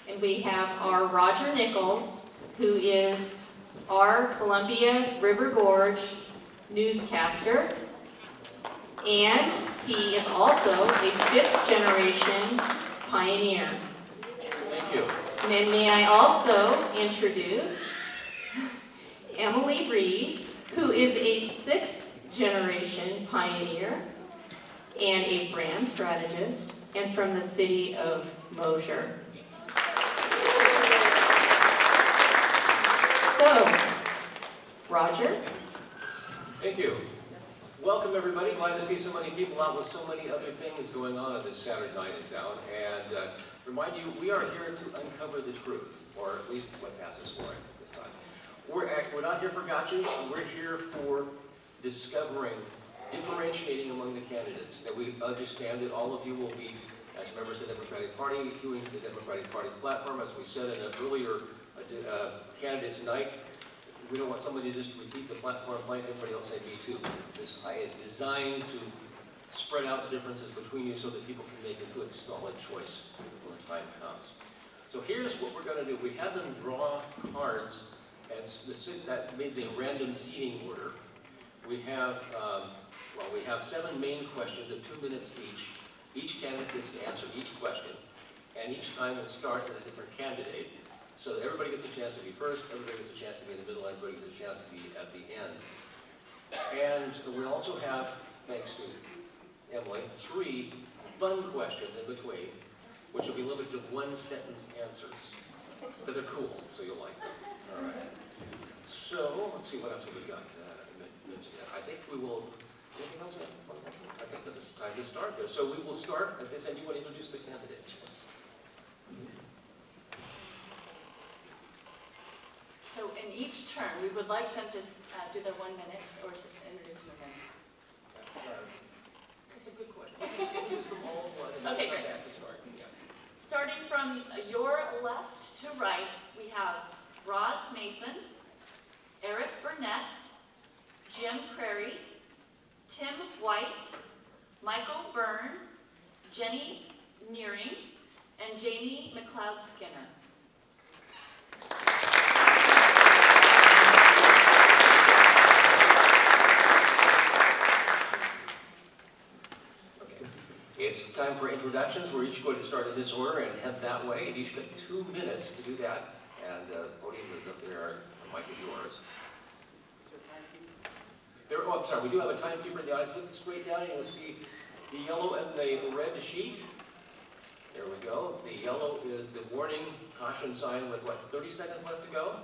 And we have our Roger Nichols, who is our Columbia River Gorge newscaster. And he is also a fifth-generation pioneer. Thank you. And then may I also introduce Emily Reed, who is a sixth-generation pioneer and a brand strategist, and from the city of Mosier. So, Roger. Thank you. Welcome everybody. Glad to see so many people out with so many other things going on this Saturday night in town. And remind you, we are here to uncover the truth, or at least what passes for it this time. We're not here for gotchas. We're here for discovering, differentiating among the candidates. That we understand that all of you will be, as members of the Democratic Party, queuing to the Democratic Party platform, as we said in an earlier candidates night. We don't want somebody to just repeat the platform like everybody else say me too. This is designed to spread out the differences between you so that people can make a good, solid choice when the time comes. So here's what we're going to do. We have them draw cards, and that means a random seating order. We have, we have 7 main questions of 2 minutes each. Each candidate gets to answer each question, and each time we'll start with a different candidate. So that everybody gets a chance to be first, everybody gets a chance to be in the middle, everybody gets a chance to be at the end. And we also have, thanks to Emily, 3 fun questions in between, which will be limited to 1-sentence answers. But they're cool, so you'll like them. All right. So, let's see, what else have we got? I think we will, anything else? I think that it's time to start there. So we will start at this end. You want to introduce the candidates? So in each turn, we would like them to do their 1 minute or introduce them again. That's a good question. Okay, great. Starting from your left to right, we have Roz Mason, Eric Burnett, Jim Prairie, Tim White, Michael Byrne, Jenny Nearing, and Jamie McLeod Skinner. It's time for introductions. We're each going to start in this order and head that way. And each get 2 minutes to do that. And the podium is up there. The mic is yours. I'm sorry. We do have a timekeeper in the audience. Look straight down and you'll see the yellow and the red sheet. There we go. The yellow is the warning caution sign with, 30 seconds left to go?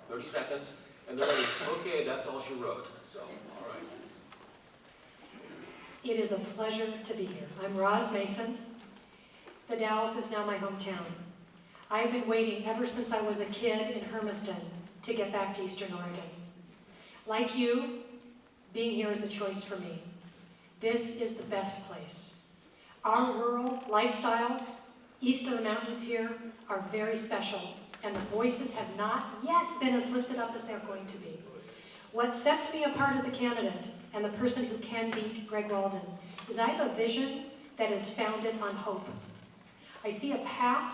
30 seconds. And the red is, okay, that's all she wrote. So, all right. It is a pleasure to be here. I'm Roz Mason. The Dalles is now my hometown. I've been waiting ever since I was a kid in Hermiston to get back to Eastern Oregon. Like you, being here is a choice for me. This is the best place. Our rural lifestyles east of the mountains here are very special, and the voices have not yet been as lifted up as they're going to be. What sets me apart as a candidate and the person who can beat Greg Walden is I have a vision that is founded on hope. I see a path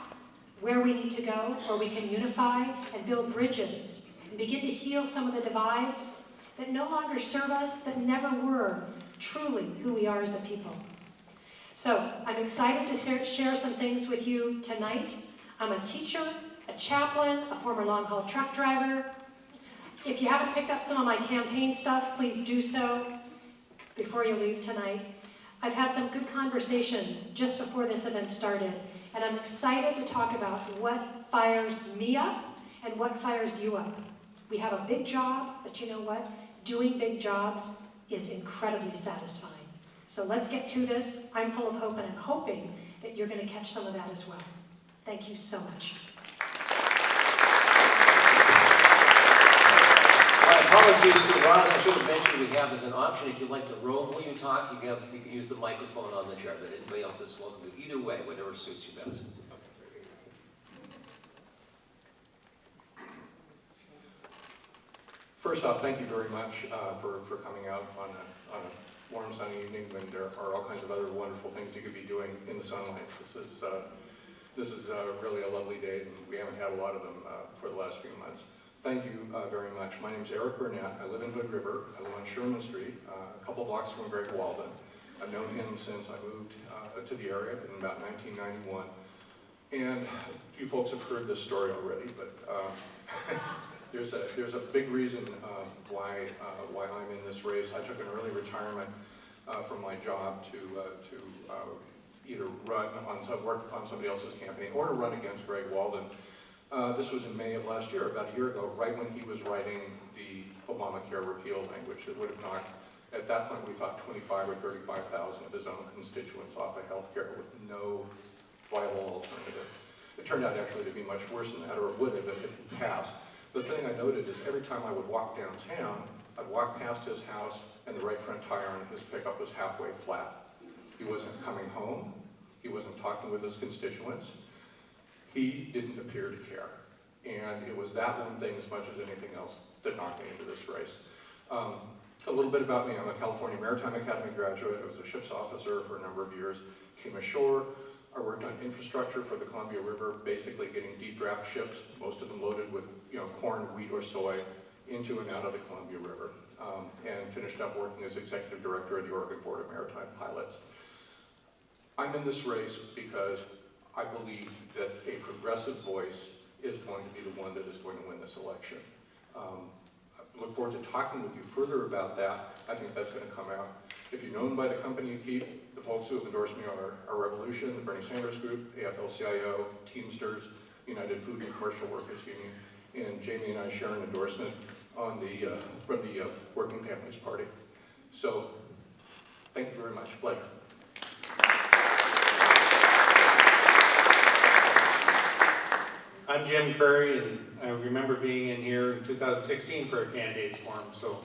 where we need to go, where we can unify and build bridges and begin to heal some of the divides that no longer serve us, that never were truly who we are as a people. So I'm excited to share some things with you tonight. I'm a teacher, a chaplain, a former long-haul truck driver. If you haven't picked up some of my campaign stuff, please do so before you leave tonight. I've had some good conversations just before this event started, and I'm excited to talk about what fires me up and what fires you up. We have a big job, but you know what? Doing big jobs is incredibly satisfying. So let's get to this. I'm full of hope, and I'm hoping that you're going to catch some of that as well. Thank you so much. Apologies to Roz, I should have mentioned we have as an option, if you'd like to roam when you talk, you can use the microphone on the chair, but anybody else is welcome to either way, whatever suits you best. First off, thank you very much for coming out on a warm sunny evening when there are all kinds of other wonderful things you could be doing in the sunlight. This is really a lovely day, and we haven't had a lot of them for the last few months. Thank you very much. My name is Eric Burnett. I live in Hood River. I live on Sherman Street, a couple blocks from Greg Walden. I've known him since I moved to the area in about 1991. And a few folks have heard this story already, but there's a big reason why I'm in this race. I took an early retirement from my job to either work on somebody else's campaign or to run against Greg Walden. This was in May of last year, about a year ago, right when he was writing the Obamacare repeal language that would have knocked, at that point we thought 25 or 35,000 of his own constituents off of health care with no viable alternative. It turned out actually to be much worse than that, or it would have if it had passed. The thing I noted is every time I would walk downtown, I'd walk past his house and the right front tire on his pickup was halfway flat. He wasn't coming home. He wasn't talking with his constituents. He didn't appear to care. And it was that one thing as much as anything else that knocked me into this race. A little bit about me. I'm a California Maritime Academy graduate. I was a ship's officer for a number of years. Came ashore. I worked on infrastructure for the Columbia River, basically getting deep draft ships, most of them loaded with corn, wheat, or soy, into and out of the Columbia River. And finished up working as executive director of the Oregon Board of Maritime Pilots. I'm in this race because I believe that a progressive voice is going to be the one that is going to win this election. I look forward to talking with you further about that. I think that's going to come out. If you're known by the company you keep, the folks who have endorsed me are Revolution, the Bernie Sanders Group, AFL-CIO, Teamsters, United Food and Commercial Workers Union, and Jamie and I share an endorsement on from the Working Families Party. So, thank you very much. Pleasure. I'm Jim Curry, and I remember being in here in 2016 for a candidates forum, so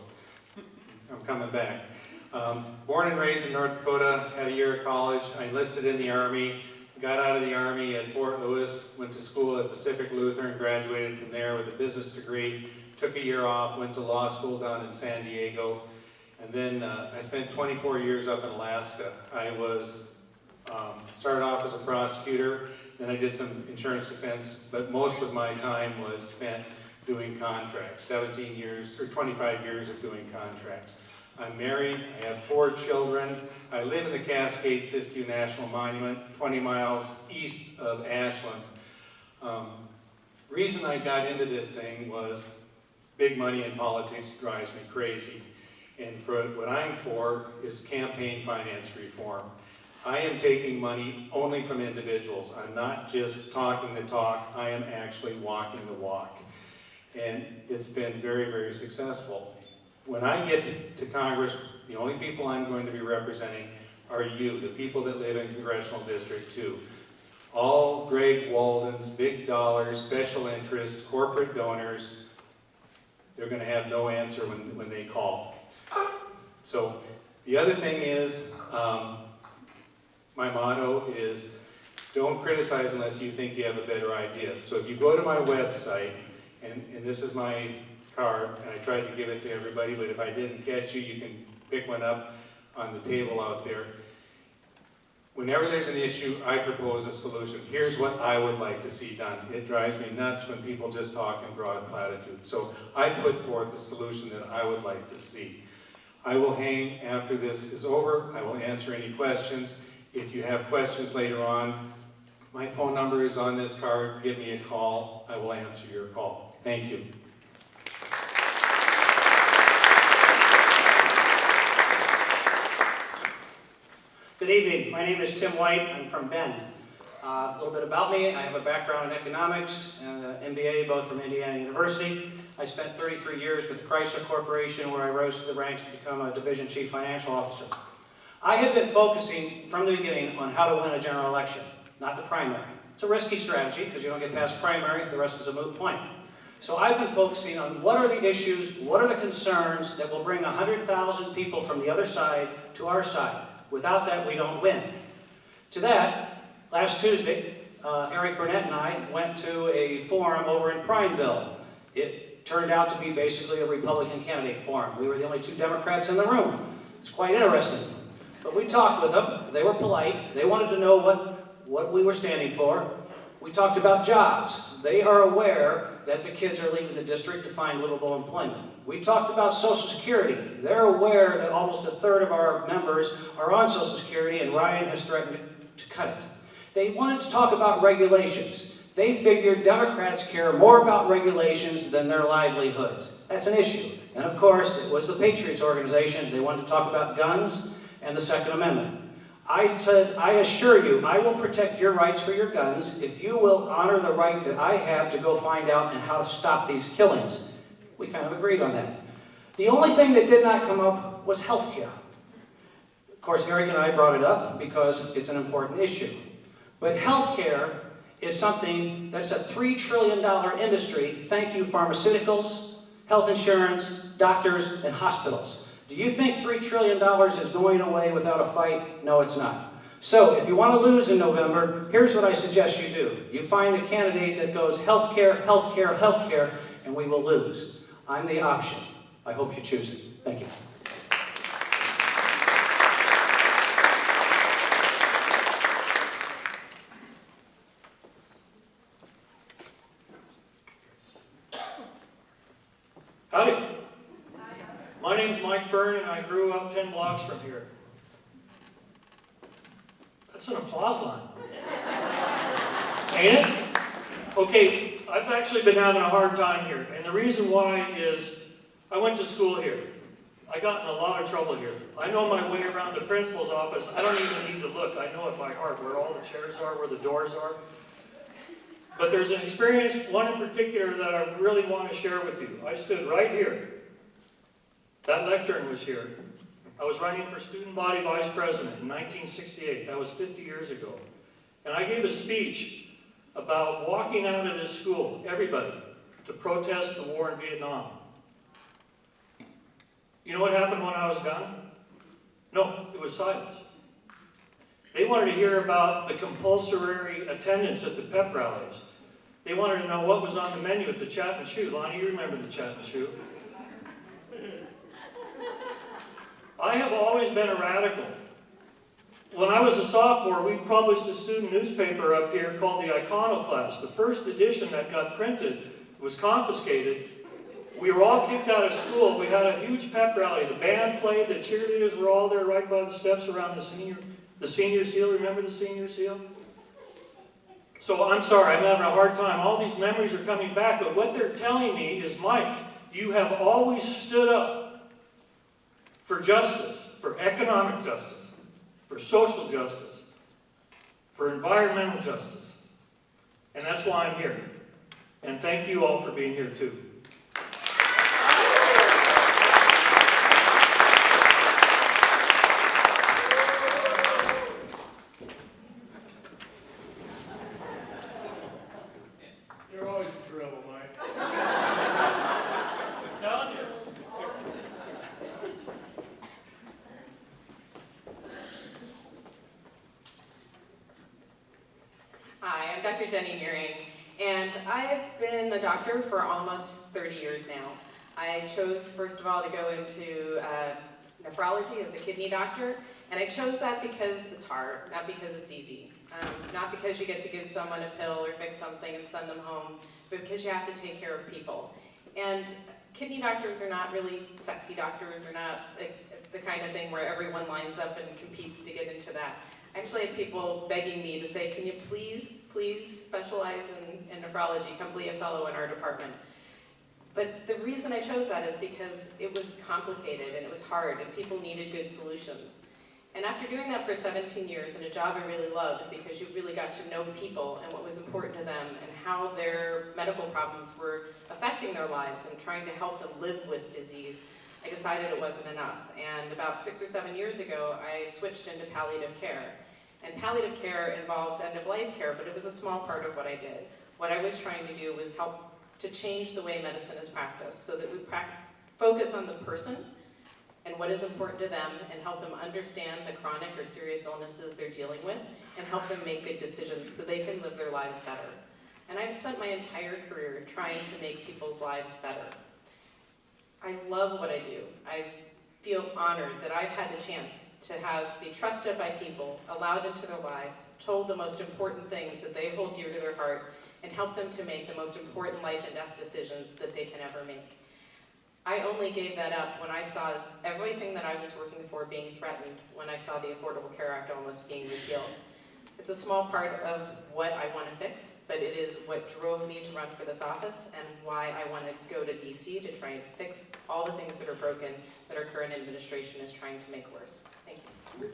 I'm coming back. Born and raised in North Dakota, had a year of college. I enlisted in the Army, got out of the Army at Fort Lewis, went to school at Pacific Lutheran, graduated from there with a business degree, took a year off, went to law school down in San Diego, and then I spent 24 years up in Alaska. I started off as a prosecutor, then I did some insurance defense, but most of my time was spent doing contracts, 17 years or 25 years of doing contracts. I'm married, I have 4 children. I live in the Cascade-Siskiyou National Monument, 20 miles east of Ashland. Reason I got into this thing was big money in politics drives me crazy. And what I'm for is campaign finance reform. I am taking money only from individuals. I'm not just talking the talk, I am actually walking the walk. And it's been very, very successful. When I get to Congress, the only people I'm going to be representing are you, the people that live in Congressional District 2. All Greg Walden's big dollars, special interest, corporate donors, they're going to have no answer when they call. So the other thing is, my motto is, don't criticize unless you think you have a better idea. So if you go to my website, and this is my card, and I tried to give it to everybody, but if I didn't catch you, you can pick one up on the table out there. Whenever there's an issue, I propose a solution. Here's what I would like to see done. It drives me nuts when people just talk in broad platitudes. So I put forth a solution that I would like to see. I will hang after this is over. I will answer any questions. If you have questions later on, my phone number is on this card. Give me a call. I will answer your call. Thank you. Good evening. My name is Tim White. I'm from Bend. A little bit about me. I have a background in economics and an MBA, both from Indiana University. I spent 33 years with the Chrysler Corporation, where I rose to the ranks to become a Division Chief Financial Officer. I have been focusing from the beginning on how to win a general election, not the primary. It's a risky strategy because you don't get past primary, the rest is a moot point. So I've been focusing on what are the issues, what are the concerns that will bring 100,000 people from the other side to our side. Without that, we don't win. To that, last Tuesday, Eric Burnett and I went to a forum over in Prineville. It turned out to be basically a Republican candidate forum. We were the only 2 Democrats in the room. It's quite interesting. But we talked with them. They were polite. They wanted to know what we were standing for. We talked about jobs. They are aware that the kids are leaving the district to find livable employment. We talked about Social Security. They're aware that almost a third of our members are on Social Security, and Ryan has threatened to cut it. They wanted to talk about regulations. They figured Democrats care more about regulations than their livelihoods. That's an issue. And of course, it was the Patriots organization. They wanted to talk about guns and the Second Amendment. I said, I assure you, I will protect your rights for your guns if you will honor the right that I have to go find out and how to stop these killings. We kind of agreed on that. The only thing that did not come up was health care. Of course, Eric and I brought it up because it's an important issue. But health care is something that's a $3 trillion industry. Thank you, pharmaceuticals, health insurance, doctors, and hospitals. Do you think $3 trillion is going away without a fight? No, it's not. So, if you want to lose in November, here's what I suggest you do. You find a candidate that goes healthcare, healthcare, healthcare, and we will lose. I'm the option. I hope you choose it. Thank you. Howdy. My name's Mike Byrne, and I grew up 10 blocks from here. That's an applause line. Ain't it? Okay, I've actually been having a hard time here, and the reason why is I went to school here. I got in a lot of trouble here. I know my way around the principal's office. I don't even need to look. I know it by heart, where all the chairs are, where the doors are. But there's an experience, one in particular, that I really want to share with you. I stood right here. That lectern was here. I was running for student body vice president in 1968. That was 50 years ago. And I gave a speech about walking out of this school, everybody, to protest the war in Vietnam. You know what happened when I was done? No, it was silence. They wanted to hear about the compulsory attendance at the pep rallies. They wanted to know what was on the menu at the Chat and Chew. Lonnie, you remember the Chat and Chew. I have always been a radical. When I was a sophomore, we published a student newspaper up here called the Iconoclast. The first edition that got printed was confiscated. We were all kicked out of school. We had a huge pep rally. The band played. The cheerleaders were all there right by the steps around the senior seal. Remember the senior seal? So I'm sorry, I'm having a hard time. All these memories are coming back, but what they're telling me is, Mike, you have always stood up for justice, for economic justice, for social justice, for environmental justice. And that's why I'm here. And thank you all for being here too. You're always in trouble, Mike. Telling you. Hi, I'm Dr. Jenny Nearing, and I've been a doctor for almost 30 years now. I chose, first of all, to go into nephrology as a kidney doctor, and I chose that because it's hard, not because it's easy. Not because you get to give someone a pill or fix something and send them home, but because you have to take care of people. And kidney doctors are not really sexy doctors, or not the kind of thing where everyone lines up and competes to get into that. I actually had people begging me to say, can you please specialize in nephrology, come be a fellow in our department. But the reason I chose that is because it was complicated and it was hard and people needed good solutions. And after doing that for 17 years in a job I really loved, because you really got to know people and what was important to them and how their medical problems were affecting their lives and trying to help them live with disease, I decided it wasn't enough. And about 6 or 7 years ago, I switched into palliative care. And palliative care involves end-of-life care, but it was a small part of what I did. What I was trying to do was help to change the way medicine is practiced so that we focus on the person and what is important to them and help them understand the chronic or serious illnesses they're dealing with and help them make good decisions so they can live their lives better. And I've spent my entire career trying to make people's lives better. I love what I do. I've feel honored that I've had the chance to be trusted by people, allowed into their lives, told the most important things that they hold dear to their heart, and help them to make the most important life and death decisions that they can ever make. I only gave that up when I saw everything that I was working for being threatened, when I saw the Affordable Care Act almost being repealed. It's a small part of what I want to fix, but it is what drove me to run for this office and why I want to go to DC to try and fix all the things that are broken that our current administration is trying to make worse. Thank you.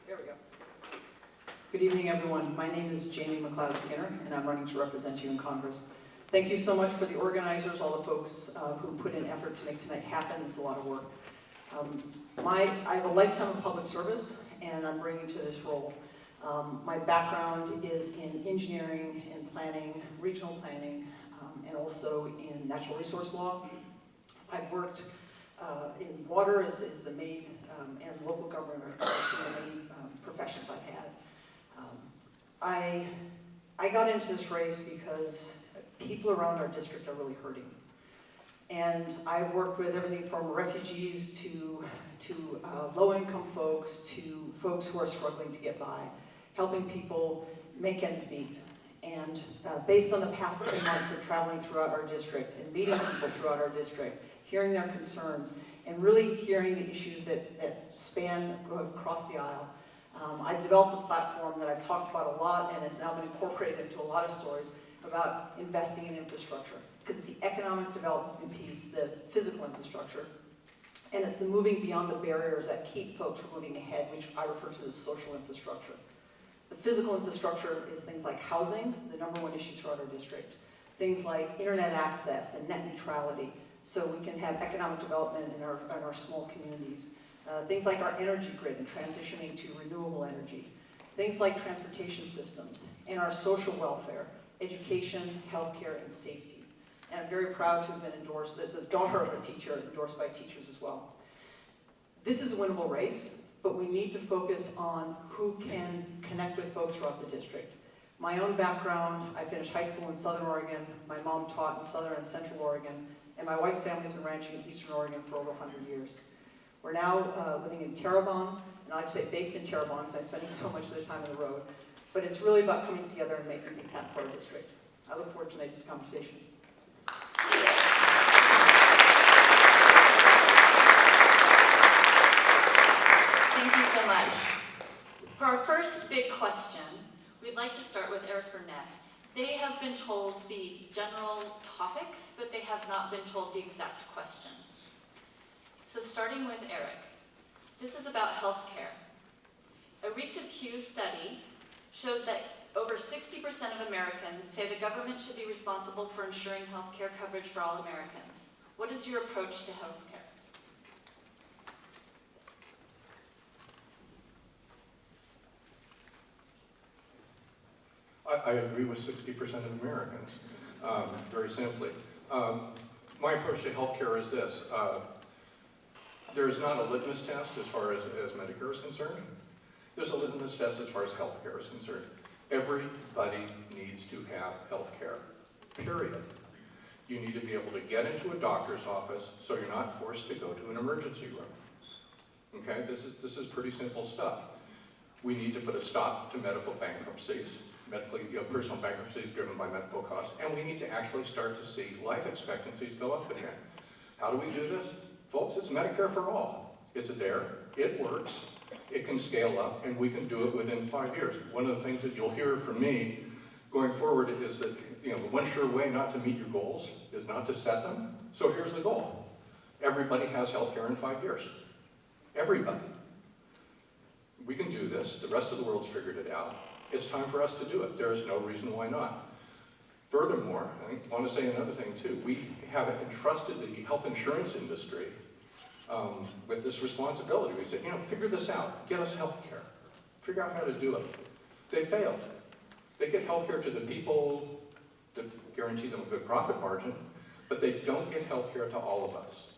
There we go. Good evening, everyone. My name is Jamie McLeod-Skinner, and I'm running to represent you in Congress. Thank you so much for the organizers, all the folks who put in effort to make tonight happen. It's a lot of work. I have a lifetime of public service, and I'm bringing to this role. My background is in engineering and planning, regional planning, and also in natural resource law. I've worked in water is the main, and local government are some of the main professions I've had. I got into this race because people around our district are really hurting. And I work with everything from refugees to low-income folks to folks who are struggling to get by, helping people make ends meet. And based on the past 10 months of traveling throughout our district and meeting people throughout our district, hearing their concerns, and really hearing the issues that span across the aisle, I've developed a platform that I've talked about a lot, and it's now been incorporated into a lot of stories about investing in infrastructure. Because it's the economic development piece, the physical infrastructure, and it's the moving beyond the barriers that keep folks from moving ahead, which I refer to as social infrastructure. The physical infrastructure is things like housing, the #1 issue throughout our district. Things like internet access and net neutrality, so we can have economic development in our small communities. Things like our energy grid and transitioning to renewable energy. Things like transportation systems and our social welfare, education, healthcare, and safety. And I'm very proud to have been endorsed as a daughter of a teacher, endorsed by teachers as well. This is a winnable race, but we need to focus on who can connect with folks throughout the district. My own background, I finished high school in Southern Oregon, my mom taught in Southern and Central Oregon, and my wife's family's been ranching in Eastern Oregon for over 100 years. We're now living in Terrebonne, and I like to say based in Terrebonne because I'm spending so much of the time on the road. But it's really about coming together and making things happen for our district. I look forward to tonight's conversation. Thank you so much. For our first big question, we'd like to start with Eric Burnett. They have been told the general topics, but they have not been told the exact question. So starting with Eric, this is about healthcare. A recent Pew study showed that over 60% of Americans say the government should be responsible for ensuring healthcare coverage for all Americans. What is your approach to healthcare? I agree with 60% of Americans, very simply. My approach to healthcare is this. There is not a litmus test as far as Medicare is concerned. There's a litmus test as far as healthcare is concerned. Everybody needs to have healthcare, period. You need to be able to get into a doctor's office so you're not forced to go to an emergency room. Okay, this is pretty simple stuff. We need to put a stop to medical bankruptcies, personal bankruptcies driven by medical costs, and we need to actually start to see life expectancies go up again. How do we do this? Folks, it's Medicare for all. It's there, it works, it can scale up, and we can do it within 5 years. One of the things that you'll hear from me going forward is that the one sure way not to meet your goals is not to set them. So here's the goal. Everybody has health care in 5 years. Everybody. We can do this. The rest of the world's figured it out. It's time for us to do it. There is no reason why not. Furthermore, I want to say another thing too. We have entrusted the health insurance industry with this responsibility. We said, figure this out. Get us health care. Figure out how to do it. They failed. They get health care to the people that guarantee them a good profit margin, but they don't get health care to all of us.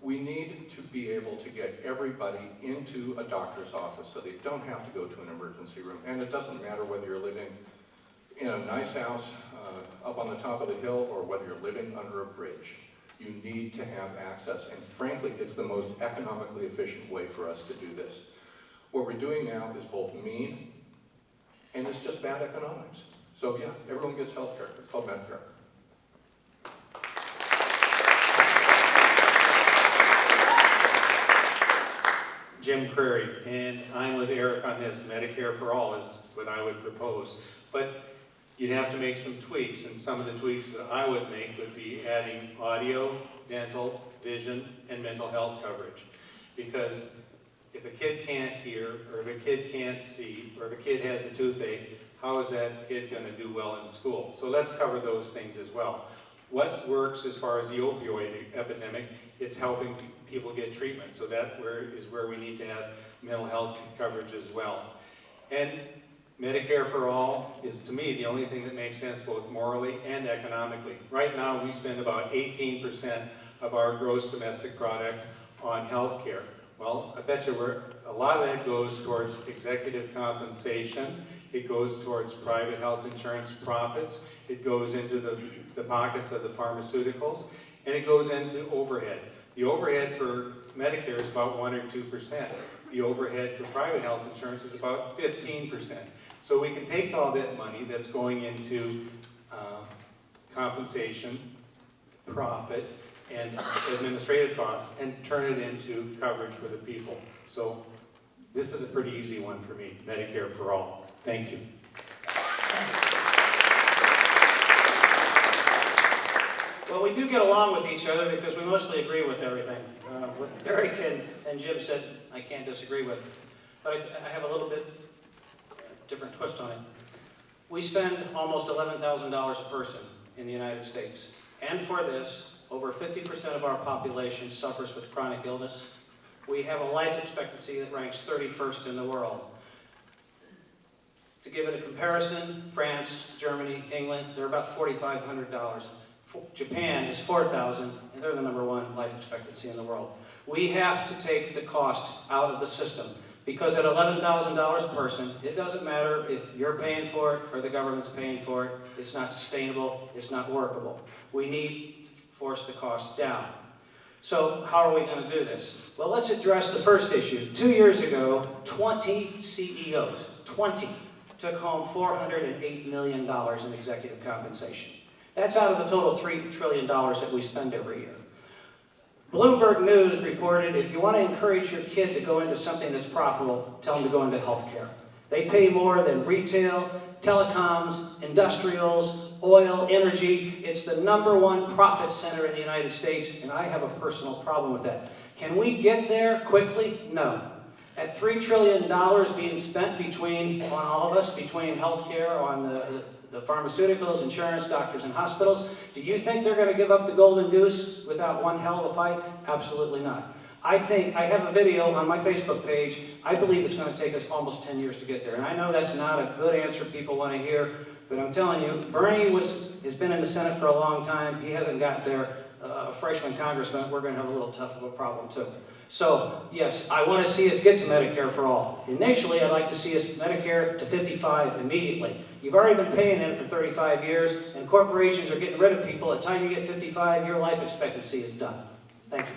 We need to be able to get everybody into a doctor's office so they don't have to go to an emergency room. And it doesn't matter whether you're living in a nice house up on the top of the hill or whether you're living under a bridge. You need to have access, and frankly, it's the most economically efficient way for us to do this. What we're doing now is both mean, and it's just bad economics. So yeah, everyone gets health care. It's called Medicare. Jim Crary, and I'm with Eric on this. Medicare for all is what I would propose. But you'd have to make some tweaks, and some of the tweaks that I would make would be adding audio, dental, vision, and mental health coverage. Because if a kid can't hear, or if a kid can't see, or if a kid has a toothache, how is that kid going to do well in school? So let's cover those things as well. What works as far as the opioid epidemic? It's helping people get treatment. So that is where we need to have mental health coverage as well. And Medicare for all is, to me, the only thing that makes sense both morally and economically. Right now, we spend about 18% of our gross domestic product on health care. Well, I bet you a lot of that goes towards executive compensation. It goes towards private health insurance profits. It goes into the pockets of the pharmaceuticals. And it goes into overhead. The overhead for Medicare is about 1 or 2%. The overhead for private health insurance is about 15%. So we can take all that money that's going into compensation, profit, and administrative costs and turn it into coverage for the people. So this is a pretty easy one for me, Medicare for all. Thank you. Well, we do get along with each other because we mostly agree with everything. What Eric and Jim said, I can't disagree with. But I have a little bit different twist on it. We spend almost $11,000 a person in the United States. And for this, over 50% of our population suffers with chronic illness. We have a life expectancy that ranks 31st in the world. To give it a comparison, France, Germany, England, they're about $4,500. Japan is $4,000, and they're the #1 life expectancy in the world. We have to take the cost out of the system, because at $11,000 a person, it doesn't matter if you're paying for it or the government's paying for it. It's not sustainable. It's not workable. We need to force the cost down. So how are we going to do this? Well, let's address the first issue. 2 years ago, 20 CEOs, 20, took home $408 million in executive compensation. That's out of the total $3 trillion that we spend every year. Bloomberg News reported, if you want to encourage your kid to go into something that's profitable, tell them to go into healthcare. They pay more than retail, telecoms, industrials, oil, energy. It's the #1 profit center in the United States, and I have a personal problem with that. Can we get there quickly? No. At $3 trillion being spent on all of us, between healthcare, on the pharmaceuticals, insurance, doctors, and hospitals, do you think they're going to give up the golden goose without one hell of a fight? Absolutely not. I have a video on my Facebook page. I believe it's going to take us almost 10 years to get there. And I know that's not a good answer people want to hear, but I'm telling you, Bernie has been in the Senate for a long time. He hasn't got there. A freshman congressman, we're going to have a little tough of a problem too. So, yes, I want to see us get to Medicare for all. Initially, I'd like to see us Medicare to 55 immediately. You've already been paying it for 35 years, and corporations are getting rid of people. At the time you get 55, your life expectancy is done. Thank you.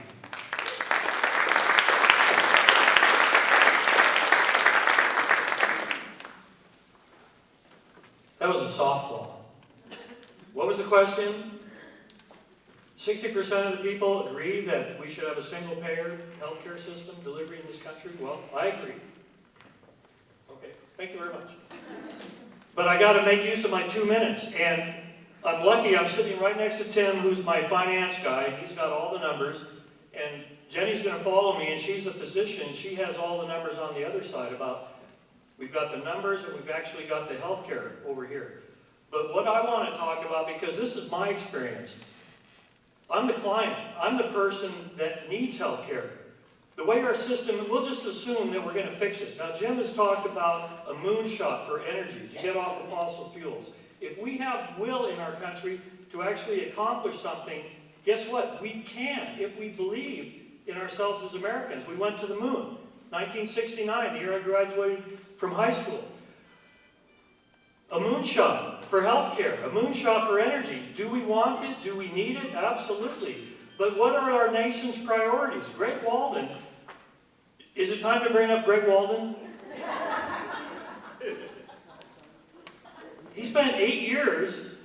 That was a softball. What was the question? 60% of the people agree that we should have a single-payer healthcare system delivery in this country. Well, I agree. Okay, thank you very much. But I got to make use of my 2 minutes, and I'm lucky I'm sitting right next to Tim, who's my finance guy. He's got all the numbers, and Jenny's going to follow me, and she's a physician. She has all the numbers on the other side about, we've got the numbers, and we've actually got the healthcare over here. But what I want to talk about, because this is my experience, I'm the client. I'm the person that needs health care. The way our system, we'll just assume that we're going to fix it. Now, Jim has talked about a moonshot for energy, to get off of fossil fuels. If we have will in our country to actually accomplish something, guess what? We can, if we believe in ourselves as Americans. We went to the moon. 1969, the year I graduated from high school. A moonshot for healthcare, a moonshot for energy. Do we want it? Do we need it? Absolutely. But what are our nation's priorities? Greg Walden, is it time to bring up Greg Walden? He spent 8 years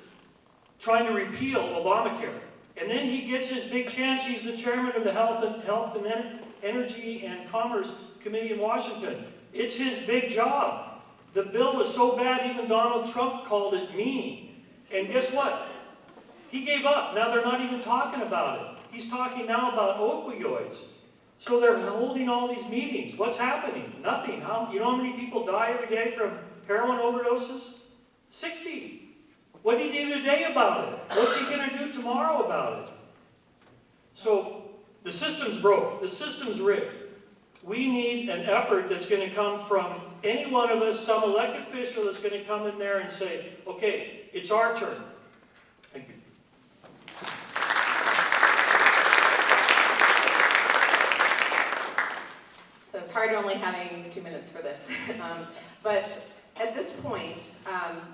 trying to repeal Obamacare. And then he gets his big chance. He's the chairman of the Health and Energy and Commerce Committee in Washington. It's his big job. The bill was so bad, even Donald Trump called it mean. And guess what? He gave up. Now they're not even talking about it. He's talking now about opioids. So they're holding all these meetings. What's happening? Nothing. You know how many people die every day from heroin overdoses? 60. What did he do today about it? What's he going to do tomorrow about it? So the system's broke. The system's rigged. We need an effort that's going to come from any one of us, some elected official that's going to come in there and say, okay, it's our turn. Thank you. So it's hard only having 2 minutes for this. But at this point,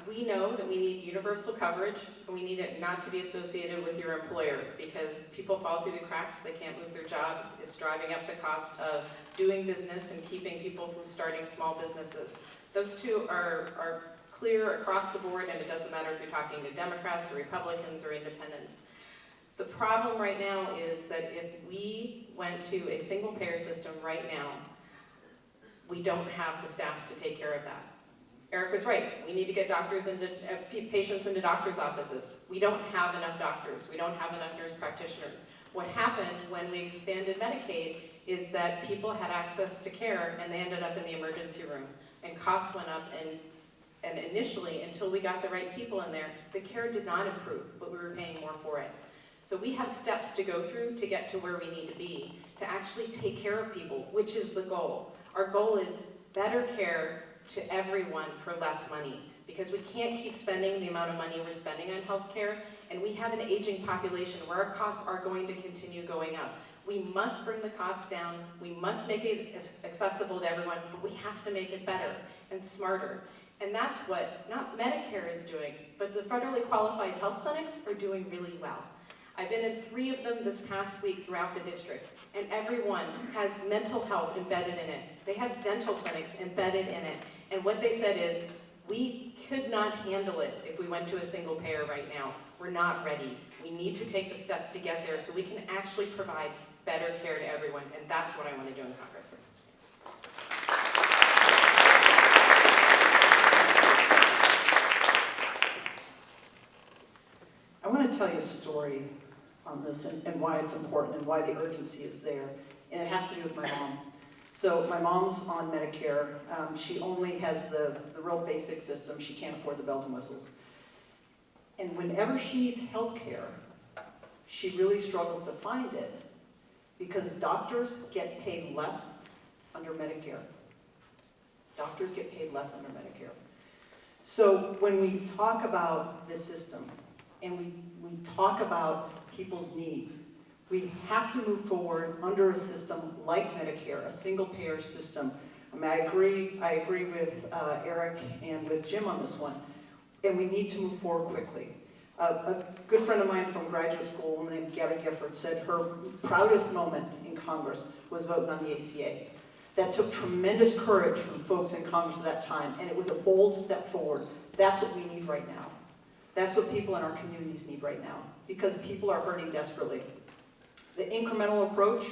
we know that we need universal coverage, and we need it not to be associated with your employer, because people fall through the cracks, they can't move their jobs, it's driving up the cost of doing business and keeping people from starting small businesses. Those two are clear across the board, and it doesn't matter if you're talking to Democrats or Republicans or independents. The problem right now is that if we went to a single payer system right now, we don't have the staff to take care of that. Eric was right. We need to get doctors into patients into doctors' offices. We don't have enough doctors. We don't have enough nurse practitioners. What happened when we expanded Medicaid is that people had access to care and they ended up in the emergency room, and costs went up, and initially, until we got the right people in there, the care did not improve, but we were paying more for it. So we have steps to go through to get to where we need to be, to actually take care of people, which is the goal. Our goal is better care to everyone for less money, because we can't keep spending the amount of money we're spending on healthcare, and we have an aging population where our costs are going to continue going up. We must bring the costs down, we must make it accessible to everyone, but we have to make it better and smarter. And that's what, not Medicare is doing, but the federally qualified health clinics are doing really well. I've been in 3 of them this past week throughout the district, and every one has mental health embedded in it. They have dental clinics embedded in it. And what they said is, we could not handle it if we went to a single payer right now. We're not ready. We need to take the steps to get there so we can actually provide better care to everyone, and that's what I want to do in Congress. I want to tell you a story on this and why it's important and why the urgency is there. And it has to do with my mom. So my mom's on Medicare. She only has the real basic system. She can't afford the bells and whistles. And whenever she needs health care, she really struggles to find it because doctors get paid less under Medicare. Doctors get paid less under Medicare. So when we talk about this system and we talk about people's needs, we have to move forward under a system like Medicare, a single-payer system. I mean, I agree with Eric and with Jim on this one, and we need to move forward quickly. A good friend of mine from graduate school, a woman named Gabby Gifford, said her proudest moment in Congress was voting on the ACA. That took tremendous courage from folks in Congress at that time, and it was a bold step forward. That's what we need right now. That's what people in our communities need right now, because people are hurting desperately. The incremental approach,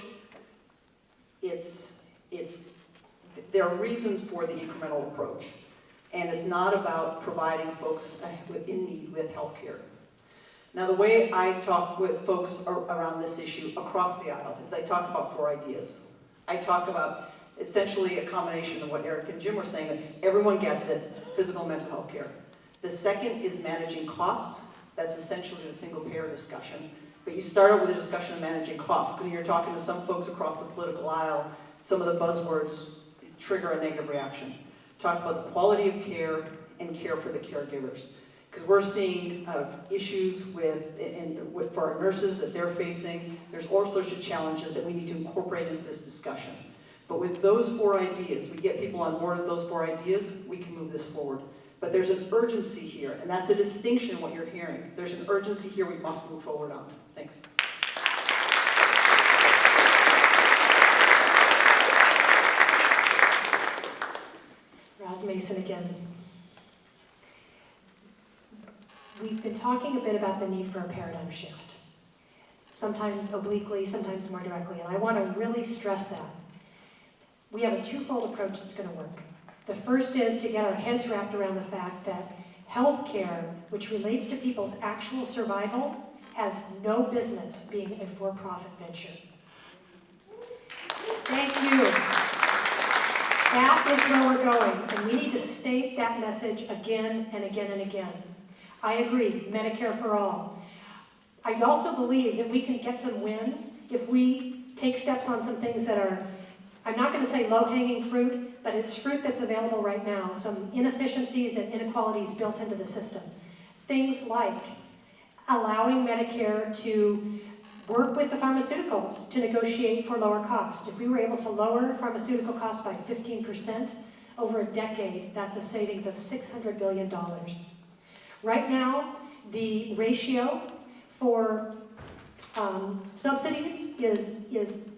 there are reasons for the incremental approach, and it's not about providing folks in need with health care. Now, the way I talk with folks around this issue across the aisle is I talk about 4 ideas. I talk about essentially a combination of what Eric and Jim were saying, that everyone gets it, physical and mental health care. The second is managing costs. That's essentially the single payer discussion. But you start out with a discussion of managing costs, because when you're talking to some folks across the political aisle, some of the buzzwords trigger a negative reaction. Talk about the quality of care and care for the caregivers. Because we're seeing issues for our nurses that they're facing. There's all sorts of challenges that we need to incorporate into this discussion. But with those 4 ideas, we get people on board with those 4 ideas, we can move this forward. But there's an urgency here, and that's a distinction in what you're hearing. There's an urgency here we must move forward on. Thanks. Roz Mason again. We've been talking a bit about the need for a paradigm shift. Sometimes obliquely, sometimes more directly, and I want to really stress that. We have a twofold approach that's going to work. The first is to get our heads wrapped around the fact that healthcare, which relates to people's actual survival, has no business being a for-profit venture. Thank you. That is where we're going, and we need to state that message again and again and again. I agree, Medicare for all. I also believe that we can get some wins if we take steps on some things that are, I'm not going to say low-hanging fruit, but it's fruit that's available right now, some inefficiencies and inequalities built into the system. Things like allowing Medicare to work with the pharmaceuticals to negotiate for lower cost. If we were able to lower pharmaceutical costs by 15% over a decade, that's a savings of $600 billion. Right now, the ratio for subsidies is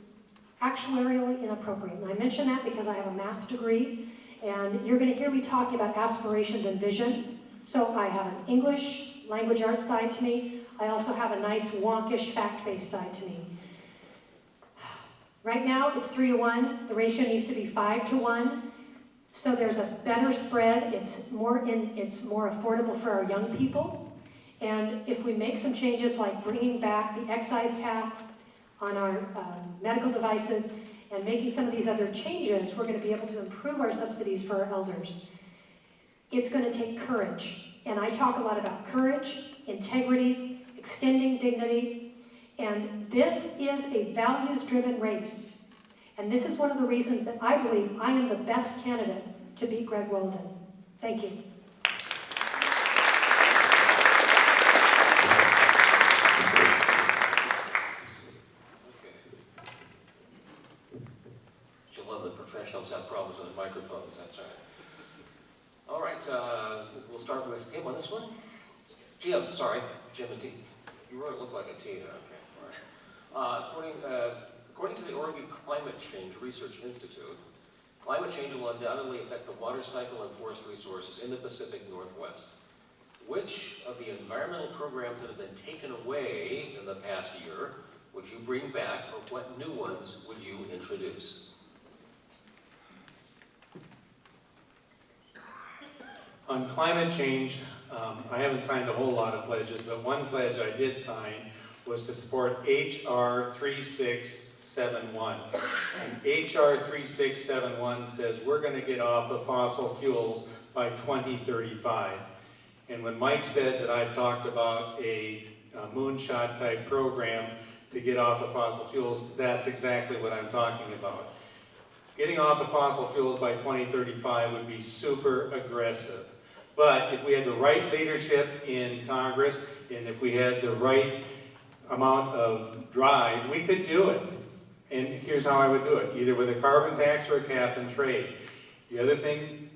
actuarially inappropriate. And I mention that because I have a math degree, and you're going to hear me talking about aspirations and vision. So I have an English language arts side to me. I also have a nice wonkish fact-based side to me. Right now, it's 3-to-1. The ratio needs to be 5-to-1. So there's a better spread. It's more affordable for our young people. And if we make some changes like bringing back the excise tax on our medical devices and making some of these other changes, we're going to be able to improve our subsidies for our elders. It's going to take courage. And I talk a lot about courage, integrity, extending dignity. And this is a values-driven race. And this is one of the reasons that I believe I am the best candidate to beat Greg Walden. Thank you. You'll love the professionals have problems with the microphones, that's right. All right, we'll start with Tim on this one. Jim, sorry, Jim and T. You really look like a T there, okay, all right. According to the Oregon Climate Change Research Institute, climate change will undoubtedly affect the water cycle and forest resources in the Pacific Northwest. Which of the environmental programs that have been taken away in the past year would you bring back, or what new ones would you introduce? On climate change, I haven't signed a whole lot of pledges, but one pledge I did sign was to support H.R. 3671. And H.R. 3671 says we're going to get off of fossil fuels by 2035. And when Mike said that I've talked about a moonshot type program to get off of fossil fuels, that's exactly what I'm talking about. Getting off of fossil fuels by 2035 would be super aggressive. But if we had the right leadership in Congress, and if we had the right amount of drive, we could do it. And here's how I would do it, either with a carbon tax or a cap and trade. The other thing,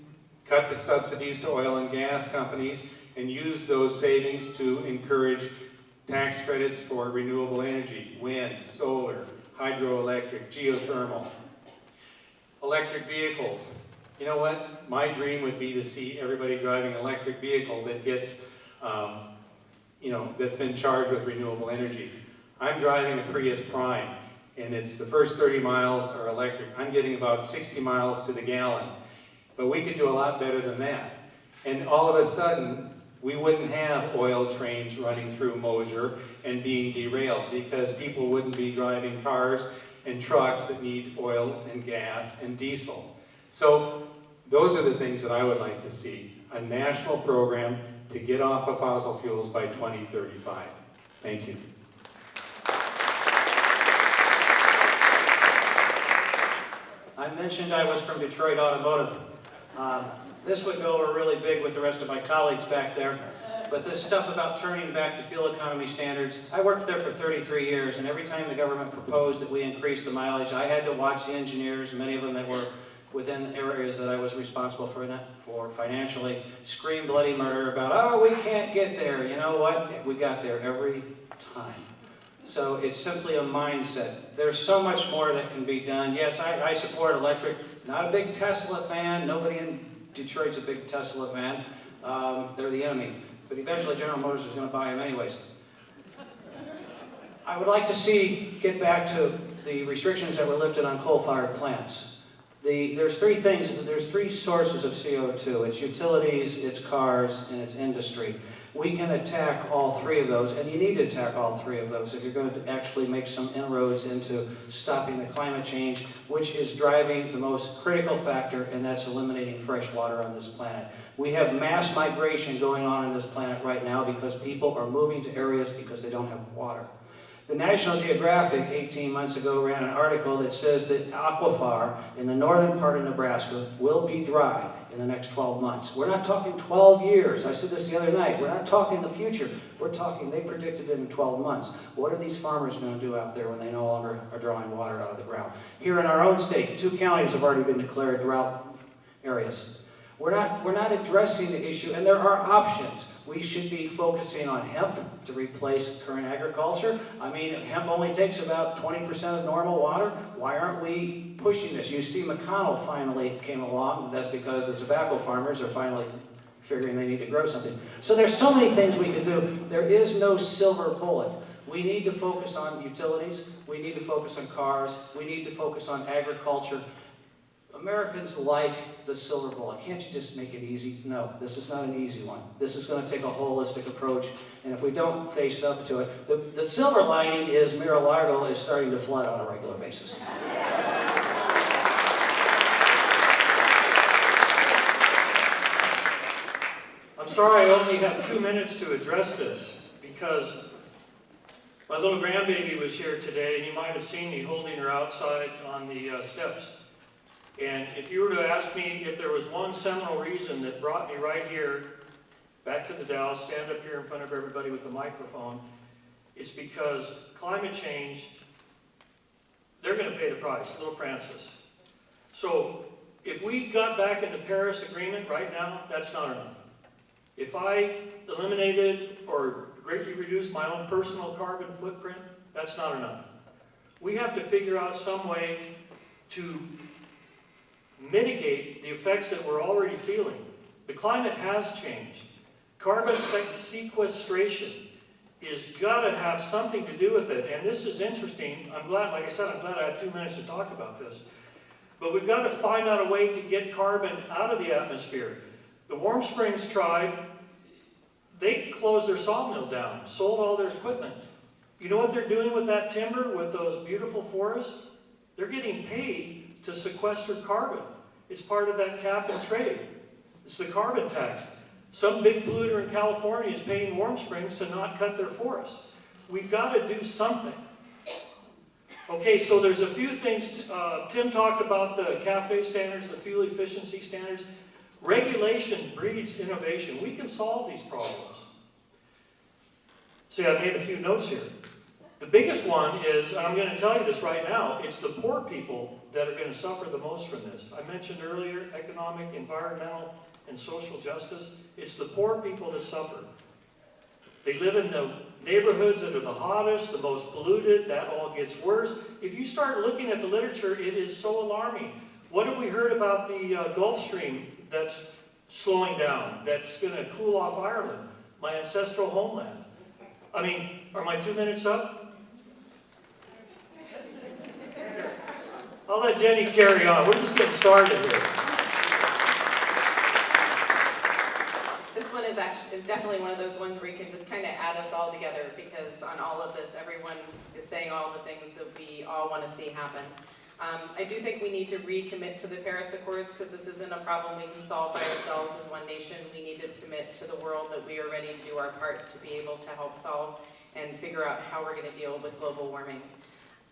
cut the subsidies to oil and gas companies and use those savings to encourage tax credits for renewable energy, wind, solar, hydroelectric, geothermal. Electric vehicles. You know what? My dream would be to see everybody driving an electric vehicle that gets, that's been charged with renewable energy. I'm driving a Prius Prime, and it's the first 30 miles are electric. I'm getting about 60 miles to the gallon. But we could do a lot better than that. And all of a sudden, we wouldn't have oil trains running through Mosier and being derailed because people wouldn't be driving cars and trucks that need oil and gas and diesel. So those are the things that I would like to see. A national program to get off of fossil fuels by 2035. Thank you. I mentioned I was from Detroit Automotive. This would go over really big with the rest of my colleagues back there. But this stuff about turning back the fuel economy standards, I worked there for 33 years, and every time the government proposed that we increase the mileage, I had to watch the engineers, many of them that were within areas that I was responsible for financially, scream bloody murder about, oh, we can't get there. You know what? We got there every time. So it's simply a mindset. There's so much more that can be done. Yes, I support electric. Not a big Tesla fan. Nobody in Detroit's a big Tesla fan. They're the enemy. But eventually General Motors is going to buy them anyways. I would like to see, get back to the restrictions that were lifted on coal-fired plants. There's three things, there's three sources of CO2. It's utilities, it's cars, and it's industry. We can attack all three of those, and you need to attack all three of those if you're going to actually make some inroads into stopping the climate change, which is driving the most critical factor, and that's eliminating fresh water on this planet. We have mass migration going on this planet right now because people are moving to areas because they don't have water. The National Geographic 18 months ago ran an article that says that aquifer in the northern part of Nebraska will be dry in the next 12 months. We're not talking 12 years. I said this the other night. We're not talking the future. We're talking, they predicted it in 12 months. What are these farmers going to do out there when they no longer are drawing water out of the ground? Here in our own state, 2 counties have already been declared drought areas. We're not addressing the issue, and there are options. We should be focusing on hemp to replace current agriculture. I mean, hemp only takes about 20% of normal water. Why aren't we pushing this? You see McConnell finally came along. That's because the tobacco farmers are finally figuring they need to grow something. So there's so many things we can do. There is no silver bullet. We need to focus on utilities. We need to focus on cars. We need to focus on agriculture. Americans like the silver bullet. Can't you just make it easy? No, this is not an easy one. This is going to take a holistic approach, and if we don't face up to it, the silver lining is Mar-a-Lago is starting to flood on a regular basis. I'm sorry I only have 2 minutes to address this, because my little grandbaby was here today, and you might have seen me holding her outside on the steps. And if you were to ask me if there was one seminal reason that brought me right here, back to the Dalles, stand up here in front of everybody with the microphone, it's because climate change, they're going to pay the price, little Francis. So if we got back in the Paris Agreement right now, that's not enough. If I eliminated or greatly reduced my own personal carbon footprint, that's not enough. We have to figure out some way to mitigate the effects that we're already feeling. The climate has changed. Carbon sequestration is got to have something to do with it, and this is interesting. I'm glad, like I said, I'm glad I have 2 minutes to talk about this. But we've got to find out a way to get carbon out of the atmosphere. The Warm Springs tribe, they closed their sawmill down, sold all their equipment. You know what they're doing with that timber, with those beautiful forests? They're getting paid to sequester carbon. It's part of that cap and trade. It's the carbon tax. Some big polluter in California is paying Warm Springs to not cut their forests. We've got to do something. Okay, so there's a few things. Tim talked about the CAFE standards, the fuel efficiency standards. Regulation breeds innovation. We can solve these problems. See, I made a few notes here. The biggest one is, and I'm going to tell you this right now, it's the poor people that are going to suffer the most from this. I mentioned earlier economic, environmental, and social justice. It's the poor people that suffer. They live in the neighborhoods that are the hottest, the most polluted. That all gets worse. If you start looking at the literature, it is so alarming. What have we heard about the Gulf Stream that's slowing down, that's going to cool off Ireland, my ancestral homeland? I mean, are my 2 minutes up? I'll let Jenny carry on. We're just getting started here. This one is definitely one of those ones where you can just kind of add us all together, because on all of this, everyone is saying all the things that we all want to see happen. I do think we need to recommit to the Paris Accords, because this isn't a problem we can solve by ourselves as one nation. We need to commit to the world that we are ready to do our part to be able to help solve and figure out how we're going to deal with global warming.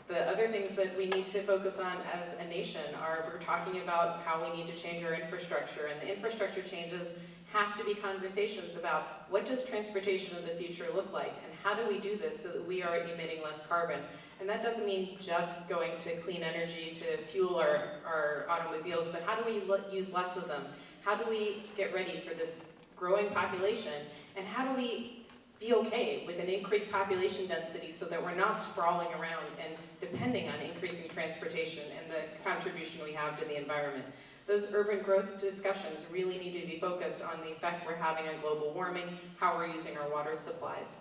The other things that we need to focus on as a nation are, we're talking about how we need to change our infrastructure, and the infrastructure changes have to be conversations about what does transportation of the future look like, and how do we do this so that we are emitting less carbon? And that doesn't mean just going to clean energy to fuel our automobiles, but how do we use less of them? How do we get ready for this growing population? And how do we be okay with an increased population density so that we're not sprawling around and depending on increasing transportation and the contribution we have to the environment? Those urban growth discussions really need to be focused on the effect we're having on global warming, how we're using our water supplies.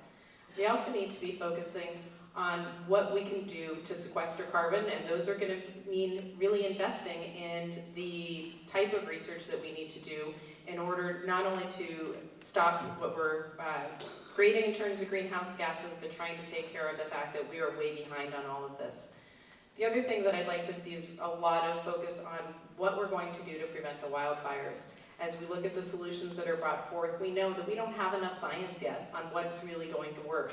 We also need to be focusing on what we can do to sequester carbon, and those are going to mean really investing in the type of research that we need to do in order not only to stop what we're creating in terms of greenhouse gases, but trying to take care of the fact that we are way behind on all of this. The other thing that I'd like to see is a lot of focus on what we're going to do to prevent the wildfires. As we look at the solutions that are brought forth, we know that we don't have enough science yet on what's really going to work.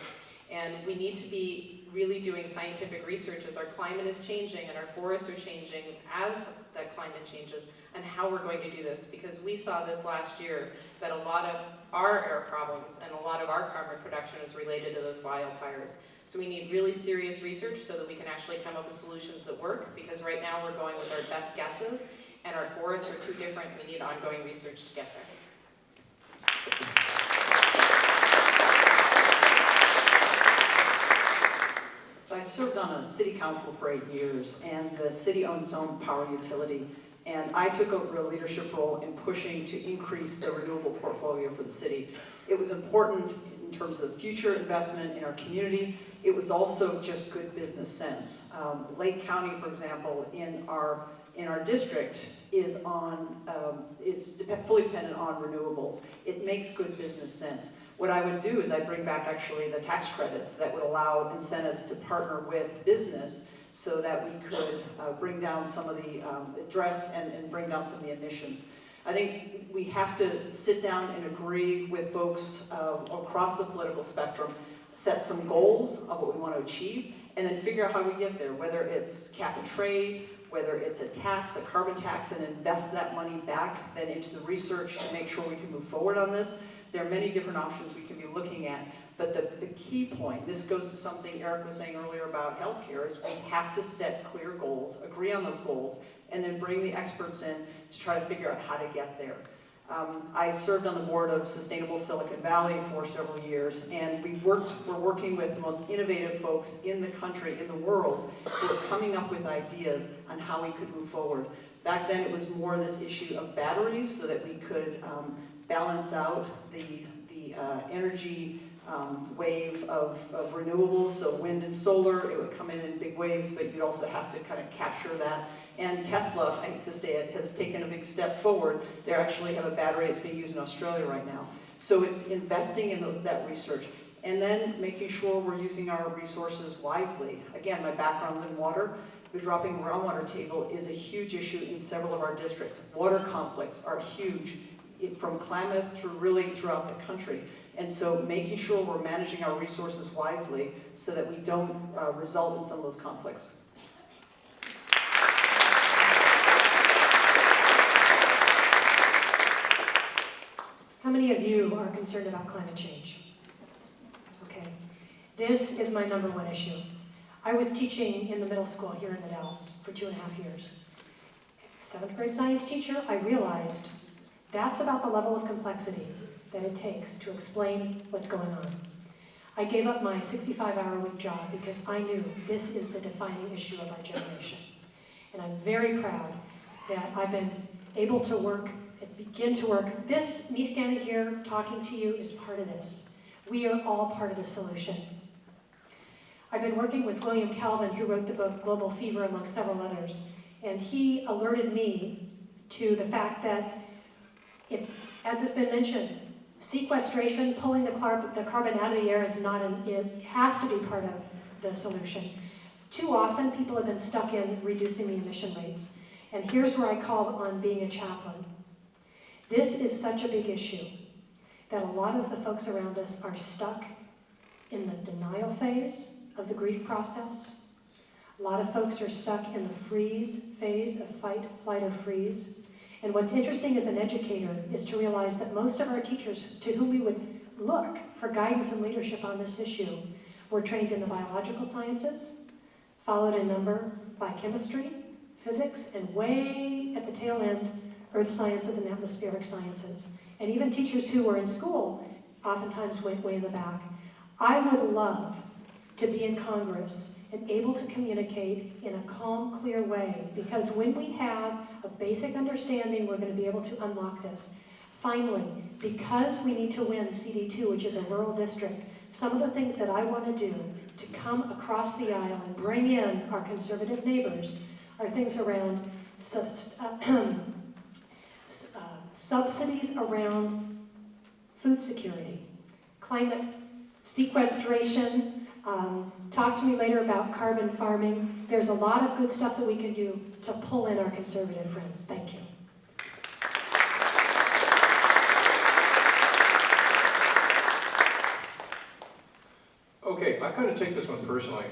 And we need to be really doing scientific research as our climate is changing and our forests are changing as that climate changes, and how we're going to do this. Because we saw this last year, that a lot of our air problems and a lot of our carbon production is related to those wildfires. So we need really serious research so that we can actually come up with solutions that work, because right now we're going with our best guesses, and our forests are too different. We need ongoing research to get there. I served on a city council for 8 years, and the city owns its own power utility. And I took over a leadership role in pushing to increase the renewable portfolio for the city. It was important in terms of the future investment in our community. It was also just good business sense. Lake County, for example, in our district is on, fully dependent on renewables. It makes good business sense. What I would do is I'd bring back actually the tax credits that would allow incentives to partner with business so that we could bring down some of the, address and bring down some of the emissions. I think we have to sit down and agree with folks across the political spectrum, set some goals of what we want to achieve, and then figure out how we get there, whether it's cap and trade, whether it's a tax, a carbon tax, and invest that money back then into the research to make sure we can move forward on this. There are many different options we can be looking at, but the key point, this goes to something Eric was saying earlier about healthcare, is we have to set clear goals, agree on those goals, and then bring the experts in to try to figure out how to get there. I served on the board of Sustainable Silicon Valley for several years, and we're working with the most innovative folks in the country, in the world, who are coming up with ideas on how we could move forward. Back then it was more this issue of batteries so that we could balance out the energy wave of renewables, so wind and solar, it would come in big waves, but you'd also have to kind of capture that. And Tesla, I hate to say it, has taken a big step forward. They actually have a battery that's being used in Australia right now. So it's investing in that research, and then making sure we're using our resources wisely. Again, my background's in water. The dropping groundwater table is a huge issue in several of our districts. Water conflicts are huge, from Klamath through really throughout the country. And so making sure we're managing our resources wisely so that we don't result in some of those conflicts. How many of you are concerned about climate change? Okay. This is my #1 issue. I was teaching in the middle school here in the Dalles for 2.5 years. 7th grade science teacher, I realized that's about the level of complexity that it takes to explain what's going on. I gave up my 65-hour-a-week job because I knew this is the defining issue of our generation. And I'm very proud that I've been able to work and begin to work. Me standing here talking to you is part of this. We are all part of the solution. I've been working with William Calvin, who wrote the book Global Fever, among several others, and he alerted me to the fact that it's, as has been mentioned, sequestration, pulling the carbon out of the air is not it has to be part of the solution. Too often, people have been stuck in reducing the emission rates. And here's where I call on being a chaplain. This is such a big issue that a lot of the folks around us are stuck in the denial phase of the grief process. A lot of folks are stuck in the freeze phase of fight, flight, or freeze. And what's interesting as an educator is to realize that most of our teachers, to whom we would look for guidance and leadership on this issue. We're trained in the biological sciences, followed in number by chemistry, physics, and way at the tail end, earth sciences and atmospheric sciences. And even teachers who were in school oftentimes went way in the back. I would love to be in Congress and able to communicate in a calm, clear way, because when we have a basic understanding, we're going to be able to unlock this. Finally, because we need to win CD2, which is a rural district, some of the things that I want to do to come across the aisle and bring in our conservative neighbors are things around subsidies around food security, climate sequestration. Talk to me later about carbon farming. There's a lot of good stuff that we can do to pull in our conservative friends. Thank you. Okay, I kind of take this one personally.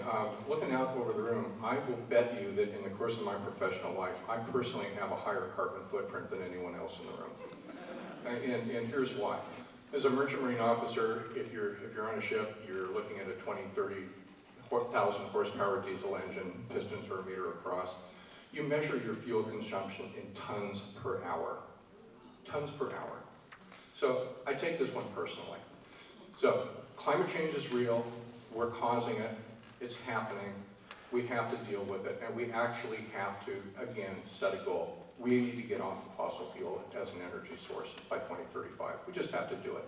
Looking out over the room, I will bet you that in the course of my professional life, I personally have a higher carbon footprint than anyone else in the room. And here's why. As a merchant marine officer, if you're on a ship, you're looking at a 20, 30,000 horsepower diesel engine, pistons are a meter across. You measure your fuel consumption in tons per hour. Tons per hour. So I take this one personally. So climate change is real. We're causing it. It's happening. We have to deal with it. And we actually have to, again, set a goal. We need to get off of fossil fuel as an energy source by 2035. We just have to do it.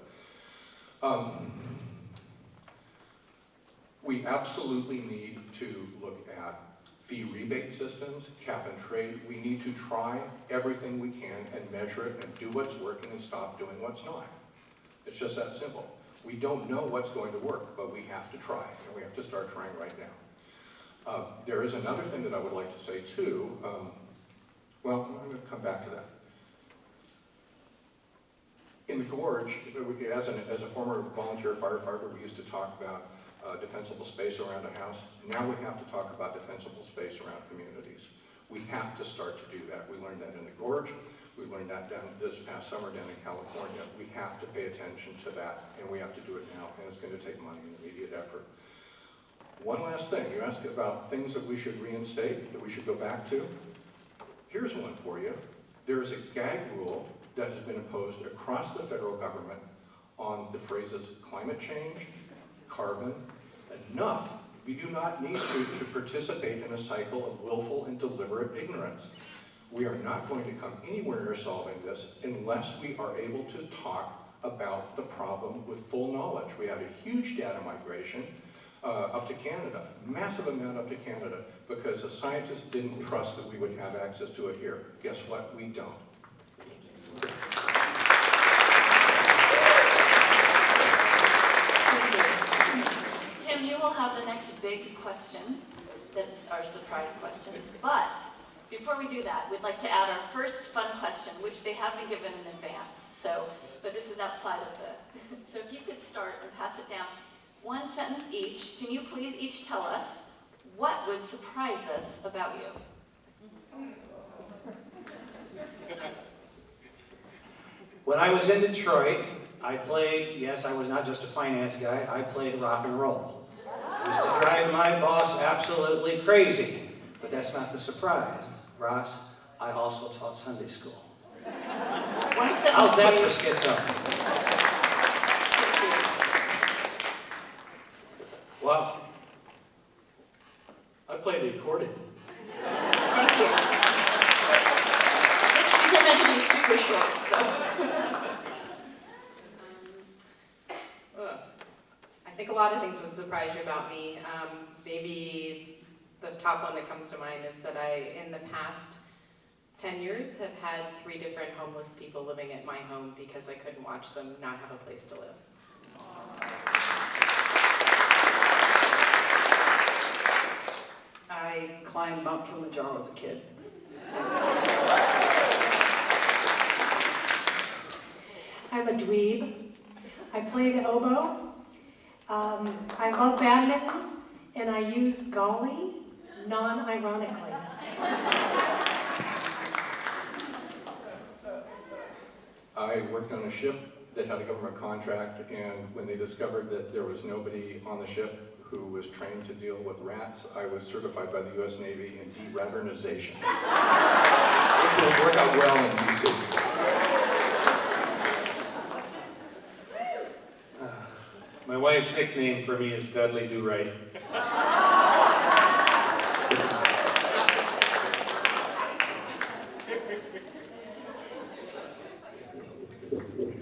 We absolutely need to look at fee rebate systems, cap and trade. We need to try everything we can and measure it and do what's working and stop doing what's not. It's just that simple. We don't know what's going to work, but we have to try, and we have to start trying right now. There is another thing that I would like to say too. Well, I'm going to come back to that. In the gorge, as a former volunteer firefighter, we used to talk about defensible space around a house. Now we have to talk about defensible space around communities. We have to start to do that. We learned that in the gorge. We learned that down this past summer down in California. We have to pay attention to that, and we have to do it now, and it's going to take money and immediate effort. One last thing. You asked about things that we should reinstate, that we should go back to. Here's one for you. There is a gag rule that has been imposed across the federal government on the phrases climate change, carbon. Enough. We do not need to participate in a cycle of willful and deliberate ignorance. We are not going to come anywhere near solving this unless we are able to talk about the problem with full knowledge. We had a huge data migration up to Canada, massive amount up to Canada, because the scientists didn't trust that we would have access to it here. Guess what? We don't. Tim, you will have the next big question. That's our surprise questions. But before we do that, we'd like to add our first fun question, which they have been given in advance. But this is outside of the. So if you could start and pass it down. One sentence each. Can you please each tell us what would surprise us about you? When I was in Detroit, I played, yes, I was not just a finance guy, I played rock and roll. It used to drive my boss absolutely crazy, but that's not the surprise. Ross, I also taught Sunday school. How's that for schizo? Wow. I play the accordion. Thank you. These are meant to be super short, so. I think a lot of things would surprise you about me. Maybe the top one that comes to mind is that I, in the past 10 years, have had 3 different homeless people living at my home because I couldn't watch them not have a place to live. I climbed Mount Kilimanjaro as a kid. I'm a dweeb. I play the oboe. I love badminton, and I use golly non-ironically. I worked on a ship that had a government contract, and when they discovered that there was nobody on the ship who was trained to deal with rats, I was certified by the U.S. Navy in de-raternization, which will work out well in D.C. My wife's nickname for me is Dudley Do-Right.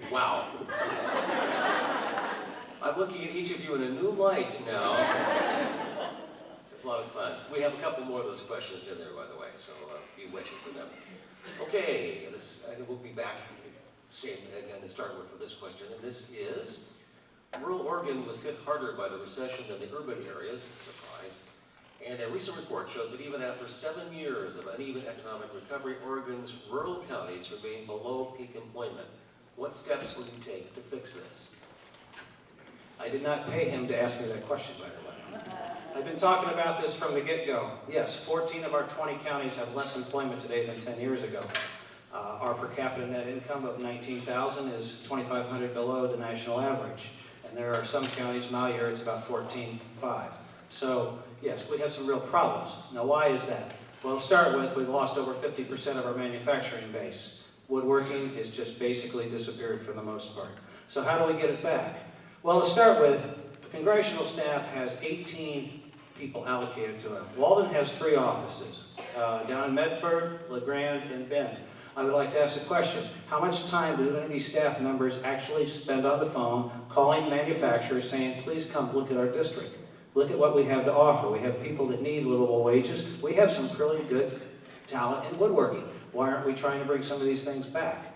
Wow. I'm looking at each of you in a new light now. It's a lot of fun. We have a couple more of those questions in there, by the way, so be watching for them. Okay, I think we'll be back same again to start with for this question, and this is, rural Oregon was hit harder by the recession than the urban areas, surprise, and a recent report shows that even after 7 years of uneven economic recovery, Oregon's rural counties remain below peak employment. What steps will you take to fix this? I did not pay him to ask me that question, by the way. I've been talking about this from the get-go. Yes, 14 of our 20 counties have less employment today than 10 years ago. Our per capita net income of $19,000 is $2,500 below the national average. And there are some counties, Malheur, it's about $14,500. So, yes, we have some real problems. Now, why is that? Well, to start with, we've lost over 50% of our manufacturing base. Woodworking has just basically disappeared for the most part. So how do we get it back? Well, to start with, the Congressional staff has 18 people allocated to it. Walden has 3 offices, down in Medford, LeGrand, and Bend. I would like to ask a question. How much time do any of these staff members actually spend on the phone calling manufacturers saying, please come look at our district. Look at what we have to offer. We have people that need livable wages. We have some really good talent in woodworking. Why aren't we trying to bring some of these things back?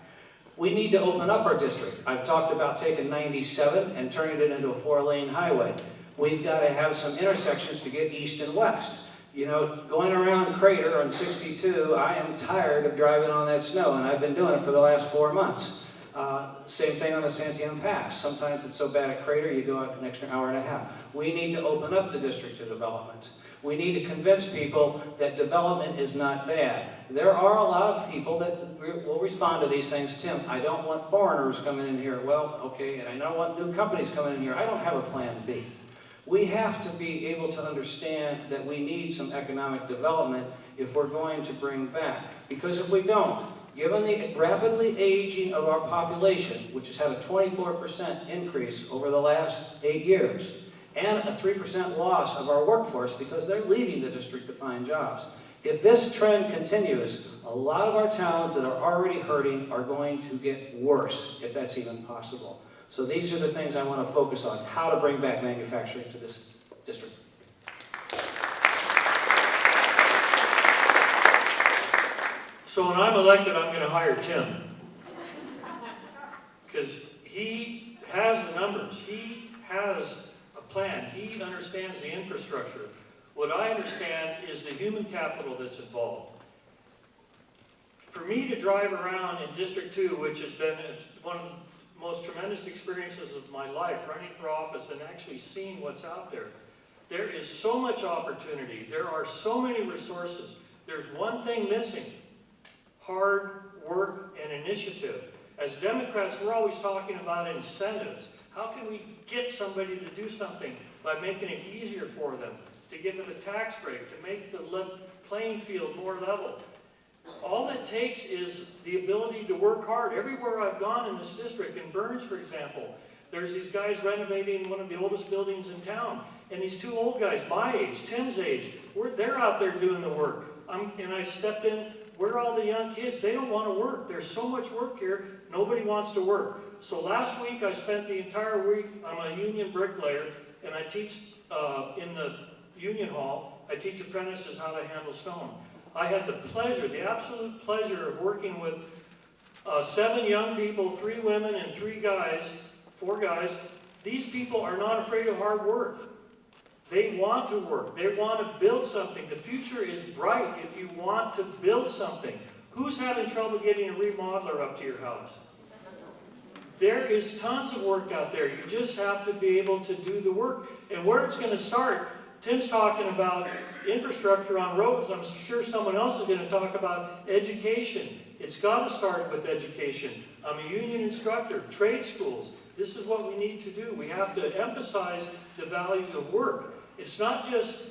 We need to open up our district. I've talked about taking 97 and turning it into a 4-lane highway. We've got to have some intersections to get east and west. You know, going around Crater on 62, I am tired of driving on that snow, and I've been doing it for the last 4 months. Same thing on the Santiam Pass. Sometimes it's so bad at Crater, you go out an extra hour and a half. We need to open up the district to development. We need to convince people that development is not bad. There are a lot of people that will respond to these things. Tim, I don't want foreigners coming in here. Well, okay, and I don't want new companies coming in here. I don't have a plan B. We have to be able to understand that we need some economic development if we're going to bring back. Because if we don't, given the rapidly aging of our population, which has had a 24% increase over the last 8 years, and a 3% loss of our workforce because they're leaving the district to find jobs. If this trend continues, a lot of our towns that are already hurting are going to get worse, if that's even possible. So these are the things I want to focus on, how to bring back manufacturing to this district. So when I'm elected, I'm going to hire Tim. Because he has the numbers. He has a plan. He understands the infrastructure. What I understand is the human capital that's involved. For me to drive around in District 2, which has been one of the most tremendous experiences of my life, running for office and actually seeing what's out there, there is so much opportunity. There are so many resources. There's one thing missing: hard work and initiative. As Democrats, we're always talking about incentives. How can we get somebody to do something by making it easier for them, to give them a tax break, to make the playing field more level? All it takes is the ability to work hard. Everywhere I've gone in this district, in Burns, for example, there's these guys renovating one of the oldest buildings in town. And these 2 old guys, my age, Tim's age, they're out there doing the work. And I stepped in. Where are all the young kids? They don't want to work. There's so much work here, nobody wants to work. So last week, I spent the entire week, I'm a union bricklayer, and I teach in the union hall, I teach apprentices how to handle stone. I had the pleasure, the absolute pleasure of working with 7 young people, 3 women and 4 guys. These people are not afraid of hard work. They want to work. They want to build something. The future is bright if you want to build something. Who's having trouble getting a remodeler up to your house? There is tons of work out there. You just have to be able to do the work. And where it's going to start, Tim's talking about infrastructure on roads. I'm sure someone else is going to talk about education. It's got to start with education. I'm a union instructor, trade schools. This is what we need to do. We have to emphasize the value of work. It's not just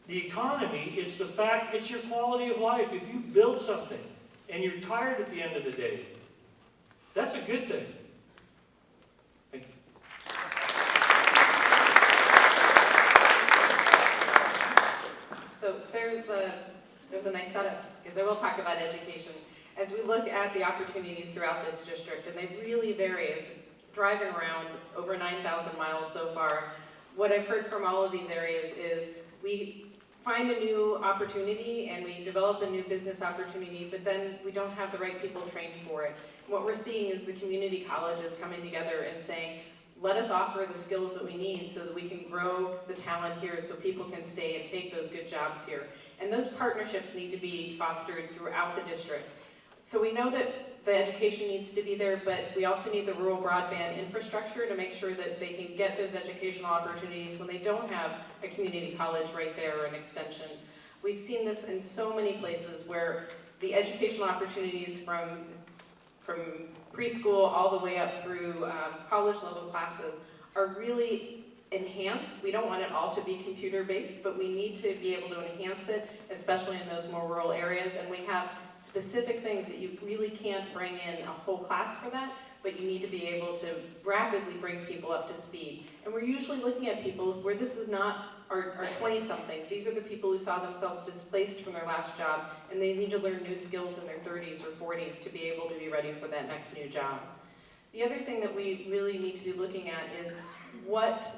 the economy, it's the fact, it's your quality of life. If you build something and you're tired at the end of the day, that's a good thing. Thank you. So there's a nice setup, because I will talk about education. As we look at the opportunities throughout this district, and they really vary, as driving around over 9,000 miles so far, what I've heard from all of these areas is we find a new opportunity and we develop a new business opportunity, but then we don't have the right people trained for it. And what we're seeing is the community colleges coming together and saying, let us offer the skills that we need so that we can grow the talent here so people can stay and take those good jobs here. And those partnerships need to be fostered throughout the district. So we know that the education needs to be there, but we also need the rural broadband infrastructure to make sure that they can get those educational opportunities when they don't have a community college right there or an extension. We've seen this in so many places where the educational opportunities from preschool all the way up through college level classes are really enhanced. We don't want it all to be computer-based, but we need to be able to enhance it, especially in those more rural areas. And we have specific things that you really can't bring in a whole class for that, but you need to be able to rapidly bring people up to speed. And we're usually looking at people where this is not our 20-somethings. These are the people who saw themselves displaced from their last job, and they need to learn new skills in their 30s or 40s to be able to be ready for that next new job. The other thing that we really need to be looking at is what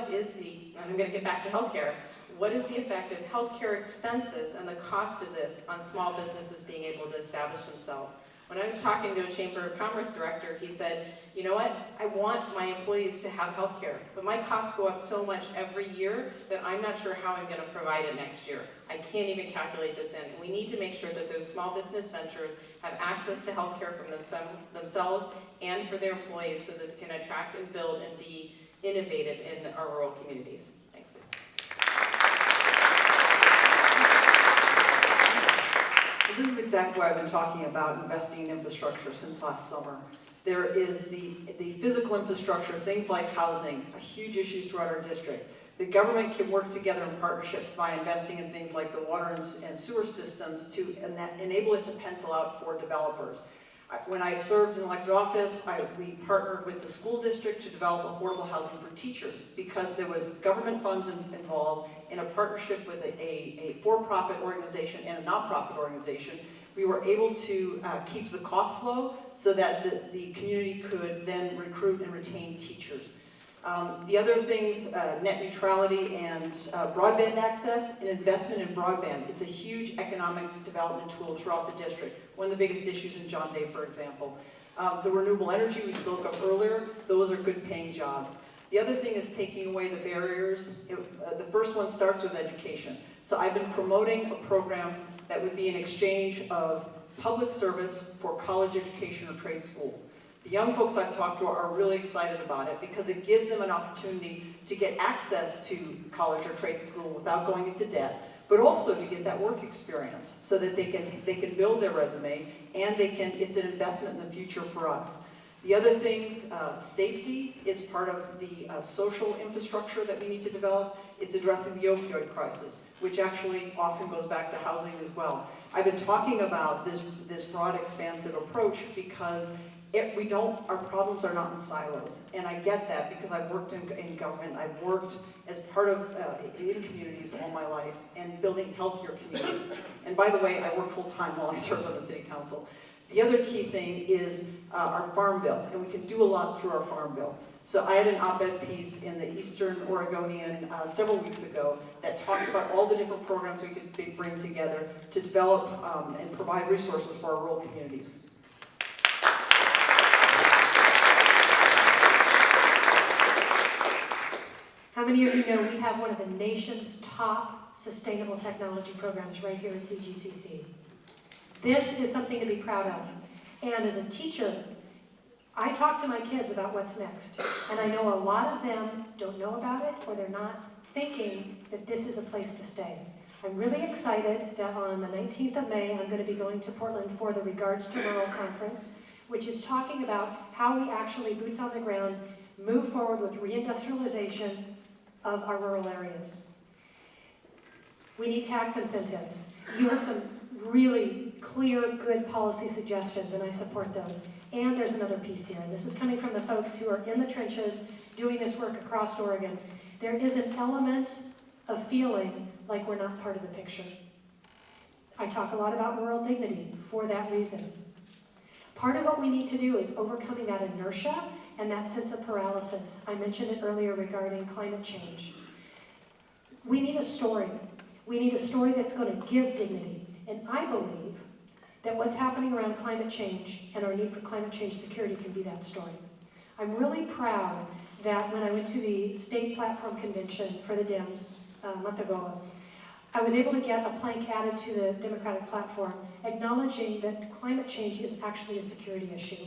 is the, and I'm going to get back to healthcare, what is the effect of healthcare expenses and the cost of this on small businesses being able to establish themselves? When I was talking to a Chamber of Commerce director, he said, you know what, I want my employees to have healthcare, but my costs go up so much every year that I'm not sure how I'm going to provide it next year. I can't even calculate this in. And we need to make sure that those small business ventures have access to healthcare from themselves and for their employees so that they can attract and build and be innovative in our rural communities. Thanks. This is exactly why I've been talking about investing in infrastructure since last summer. There is the physical infrastructure, things like housing, a huge issue throughout our district. The government can work together in partnerships by investing in things like the water and sewer systems to enable it to pencil out for developers. When I served in elected office, we partnered with the school district to develop affordable housing for teachers because there was government funds involved in a partnership with a for-profit organization and a not-profit organization. We were able to keep the cost low so that the community could then recruit and retain teachers. The other things, net neutrality and broadband access and investment in broadband. It's a huge economic development tool throughout the district. One of the biggest issues in John Day, for example. The renewable energy we spoke of earlier, those are good paying jobs. The other thing is taking away the barriers. The first one starts with education. So I've been promoting a program that would be an exchange of public service for college education or trade school. The young folks I've talked to are really excited about it because it gives them an opportunity to get access to college or trade school without going into debt, but also to get that work experience so that they can build their resume and it's an investment in the future for us. The other things, safety is part of the social infrastructure that we need to develop. It's addressing the opioid crisis, which actually often goes back to housing as well. I've been talking about this broad, expansive approach because our problems are not in silos. And I get that because I've worked in government, I've worked as part of, in communities all my life and building healthier communities. And by the way, I work full time while I serve on the city council. The other key thing is our farm bill, and we can do a lot through our farm bill. So I had an op-ed piece in the Eastern Oregonian several weeks ago that talked about all the different programs we could bring together to develop and provide resources for our rural communities. How many of you know we have one of the nation's top sustainable technology programs right here at CGCC? This is something to be proud of. And as a teacher, I talk to my kids about what's next. And I know a lot of them don't know about it or they're not thinking that this is a place to stay. I'm really excited that on the 19th of May, I'm going to be going to Portland for the Regards to Rural Conference, which is talking about how we actually, boots on the ground, move forward with reindustrialization of our rural areas. We need tax incentives. You heard some really clear, good policy suggestions, and I support those. And there's another piece here, and this is coming from the folks who are in the trenches doing this work across Oregon. There is an element of feeling like we're not part of the picture. I talk a lot about rural dignity for that reason. Part of what we need to do is overcoming that inertia and that sense of paralysis. I mentioned it earlier regarding climate change. We need a story. We need a story that's going to give dignity. And I believe that what's happening around climate change and our need for climate change security can be that story. I'm really proud that when I went to the state platform convention for the Dems a month ago, I was able to get a plank added to the Democratic platform acknowledging that climate change is actually a security issue.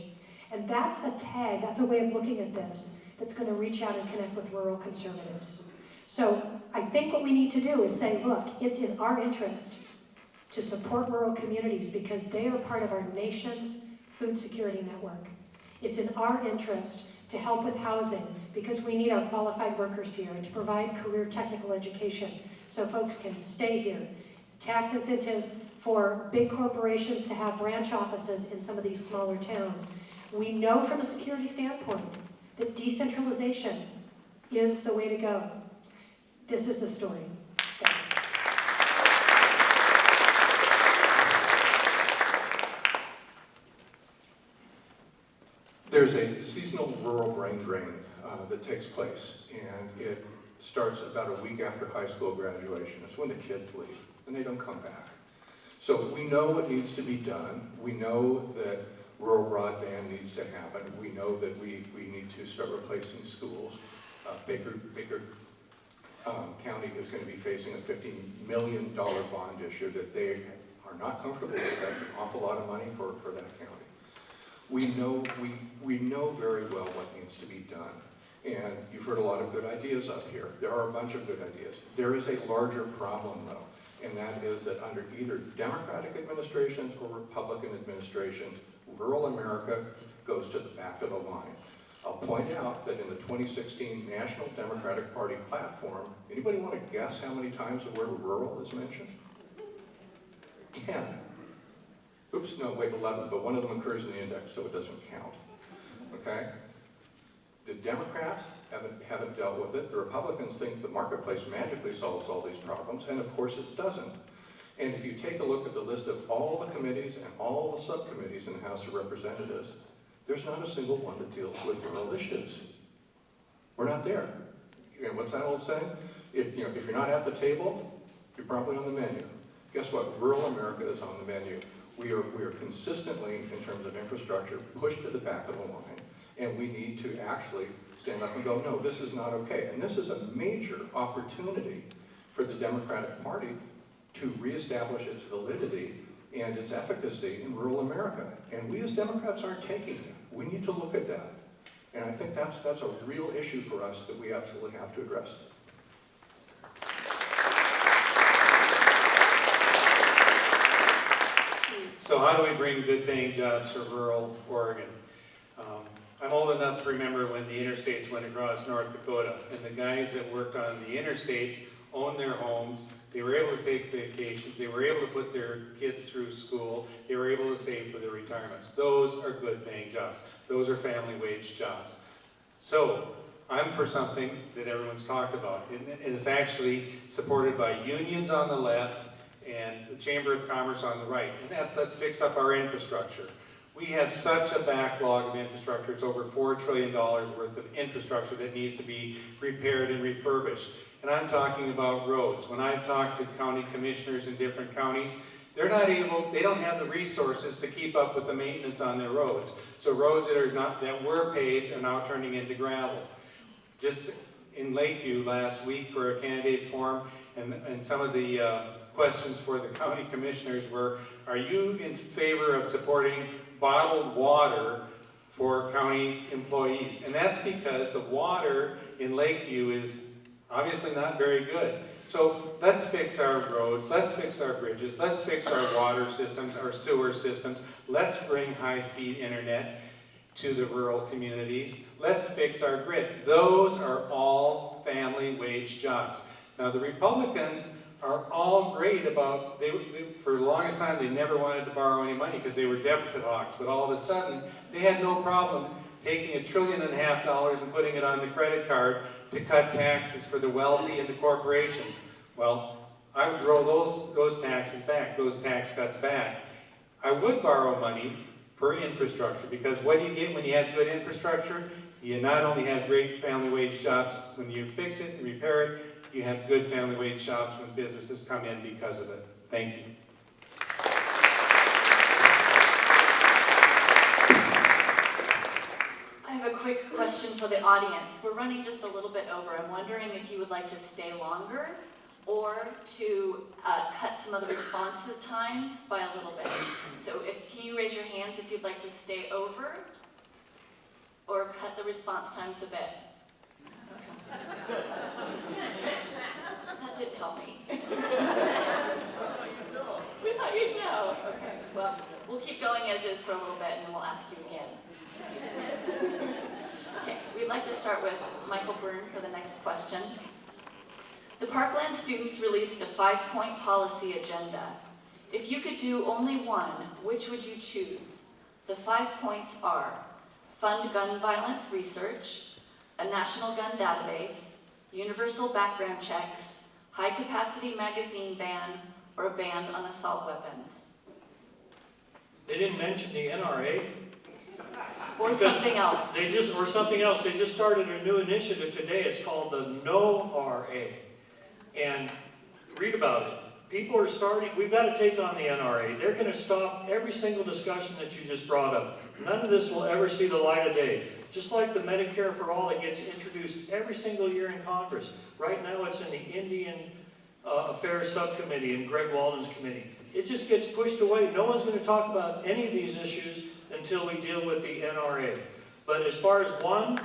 And that's a tag, that's a way of looking at this that's going to reach out and connect with rural conservatives. So I think what we need to do is say, look, it's in our interest to support rural communities because they are part of our nation's food security network. It's in our interest to help with housing because we need our qualified workers here and to provide career technical education so folks can stay here. Tax incentives for big corporations to have branch offices in some of these smaller towns. We know from a security standpoint that decentralization is the way to go. This is the story. Thanks. There's a seasonal rural brain drain that takes place, and it starts about a week after high school graduation. It's when the kids leave, and they don't come back. So we know what needs to be done. We know that rural broadband needs to happen. We know that we need to start replacing schools. Baker County is going to be facing a $50 million bond issue that they are not comfortable with. That's an awful lot of money for that county. We know very well what needs to be done. And you've heard a lot of good ideas up here. There are a bunch of good ideas. There is a larger problem, though, and that is that under either Democratic administrations or Republican administrations, rural America goes to the back of the line. I'll point out that in the 2016 National Democratic Party platform, anybody want to guess how many times the word rural is mentioned? 10. Oops, no, wait, 11, but one of them occurs in the index, so it doesn't count. Okay? The Democrats haven't dealt with it. The Republicans think the marketplace magically solves all these problems, and of course it doesn't. And if you take a look at the list of all the committees and all the subcommittees in the House of Representatives, there's not a single one that deals with rural issues. We're not there. And what's that old saying? If you're not at the table, you're probably on the menu. Guess what? Rural America is on the menu. We are consistently, in terms of infrastructure, pushed to the back of the line. And we need to actually stand up and go, no, this is not okay. And this is a major opportunity for the Democratic Party to reestablish its validity and its efficacy in rural America. And we as Democrats aren't taking that. We need to look at that. And I think that's a real issue for us that we absolutely have to address. So how do we bring good paying jobs to rural Oregon? I'm old enough to remember when the interstates went across North Dakota, and the guys that worked on the interstates owned their homes, they were able to take vacations, they were able to put their kids through school, they were able to save for their retirements. Those are good paying jobs. Those are family wage jobs. So I'm for something that everyone's talked about, and it's actually supported by unions on the left and the Chamber of Commerce on the right, and that's let's fix up our infrastructure. We have such a backlog of infrastructure. It's over $4 trillion worth of infrastructure that needs to be repaired and refurbished. And I'm talking about roads. When I've talked to county commissioners in different counties, they don't have the resources to keep up with the maintenance on their roads. So roads that were paved are now turning into gravel. Just in Lakeview last week for a candidates forum, and some of the questions for the county commissioners were, are you in favor of supporting bottled water for county employees? And that's because the water in Lakeview is Obviously not very good. So let's fix our roads, let's fix our bridges, let's fix our water systems, our sewer systems. Let's bring high-speed internet to the rural communities. Let's fix our grid. Those are all family wage jobs. Now the Republicans are all great about, for the longest time they never wanted to borrow any money because they were deficit hawks, but all of a sudden they had no problem taking $1.5 trillion and putting it on the credit card to cut taxes for the wealthy and the corporations. Well, I would roll those taxes back, those tax cuts back. I would borrow money for infrastructure, because what do you get when you have good infrastructure? You not only have great family wage jobs when you fix it and repair it, you have good family wage jobs when businesses come in because of it. Thank you. I have a quick question for the audience. We're running just a little bit over. I'm wondering if you would like to stay longer or to cut some of the responsive times by a little bit. So can you raise your hands if you'd like to stay over or cut the response times a bit? Okay. That didn't help me. We thought you'd know. Okay, well, we'll keep going as is for a little bit and then we'll ask you again. Okay, we'd like to start with Michael Byrne for the next question. The Parkland students released a 5-point policy agenda. If you could do only one, which would you choose? The 5 points are: fund gun violence research, a national gun database, universal background checks, high-capacity magazine ban, or a ban on assault weapons. They didn't mention the NRA. Or something else. They just started a new initiative today. It's called the No RA. And read about it. People are starting, we've got to take on the NRA. They're going to stop every single discussion that you just brought up. None of this will ever see the light of day. Just like the Medicare for All that gets introduced every single year in Congress. Right now it's in the Indian Affairs Subcommittee and Greg Walden's committee. It just gets pushed away. No one's going to talk about any of these issues until we deal with the NRA. But as far as one,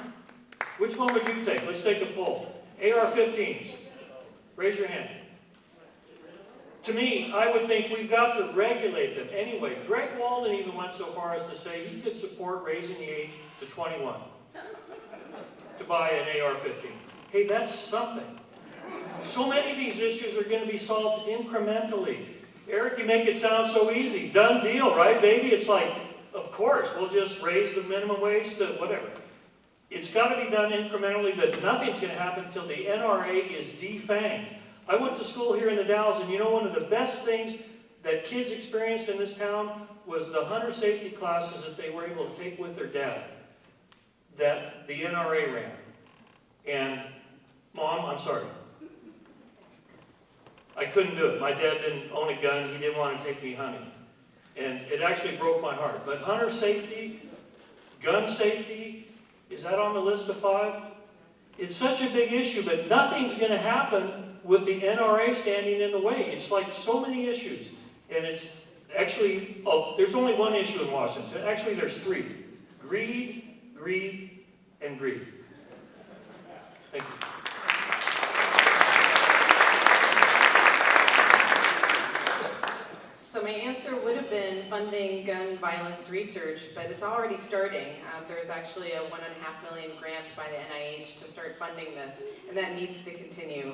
which one would you take? Let's take a poll. AR-15s. Raise your hand. To me, I would think we've got to regulate them. Anyway, Greg Walden even went so far as to say he could support raising the age to 21 to buy an AR-15. Hey, that's something. So many of these issues are going to be solved incrementally. Eric, you make it sound so easy. Done deal, right, baby? It's like, of course, we'll just raise the minimum wage to whatever. It's got to be done incrementally, but nothing's going to happen until the NRA is defanged. I went to school here in the Dalles, and you know one of the best things that kids experienced in this town was the hunter safety classes that they were able to take with their dad that the NRA ran. And, Mom, I'm sorry. I couldn't do it. My dad didn't own a gun. He didn't want to take me hunting. And it actually broke my heart. But hunter safety, gun safety, is that on the list of 5? It's such a big issue, but nothing's going to happen with the NRA standing in the way. It's like so many issues. And it's actually, there's only one issue in Washington. Actually, there's 3. Greed, greed, and greed. Thank you. So my answer would have been funding gun violence research, but it's already starting. There's actually a $1.5 million grant by the NIH to start funding this, and that needs to continue.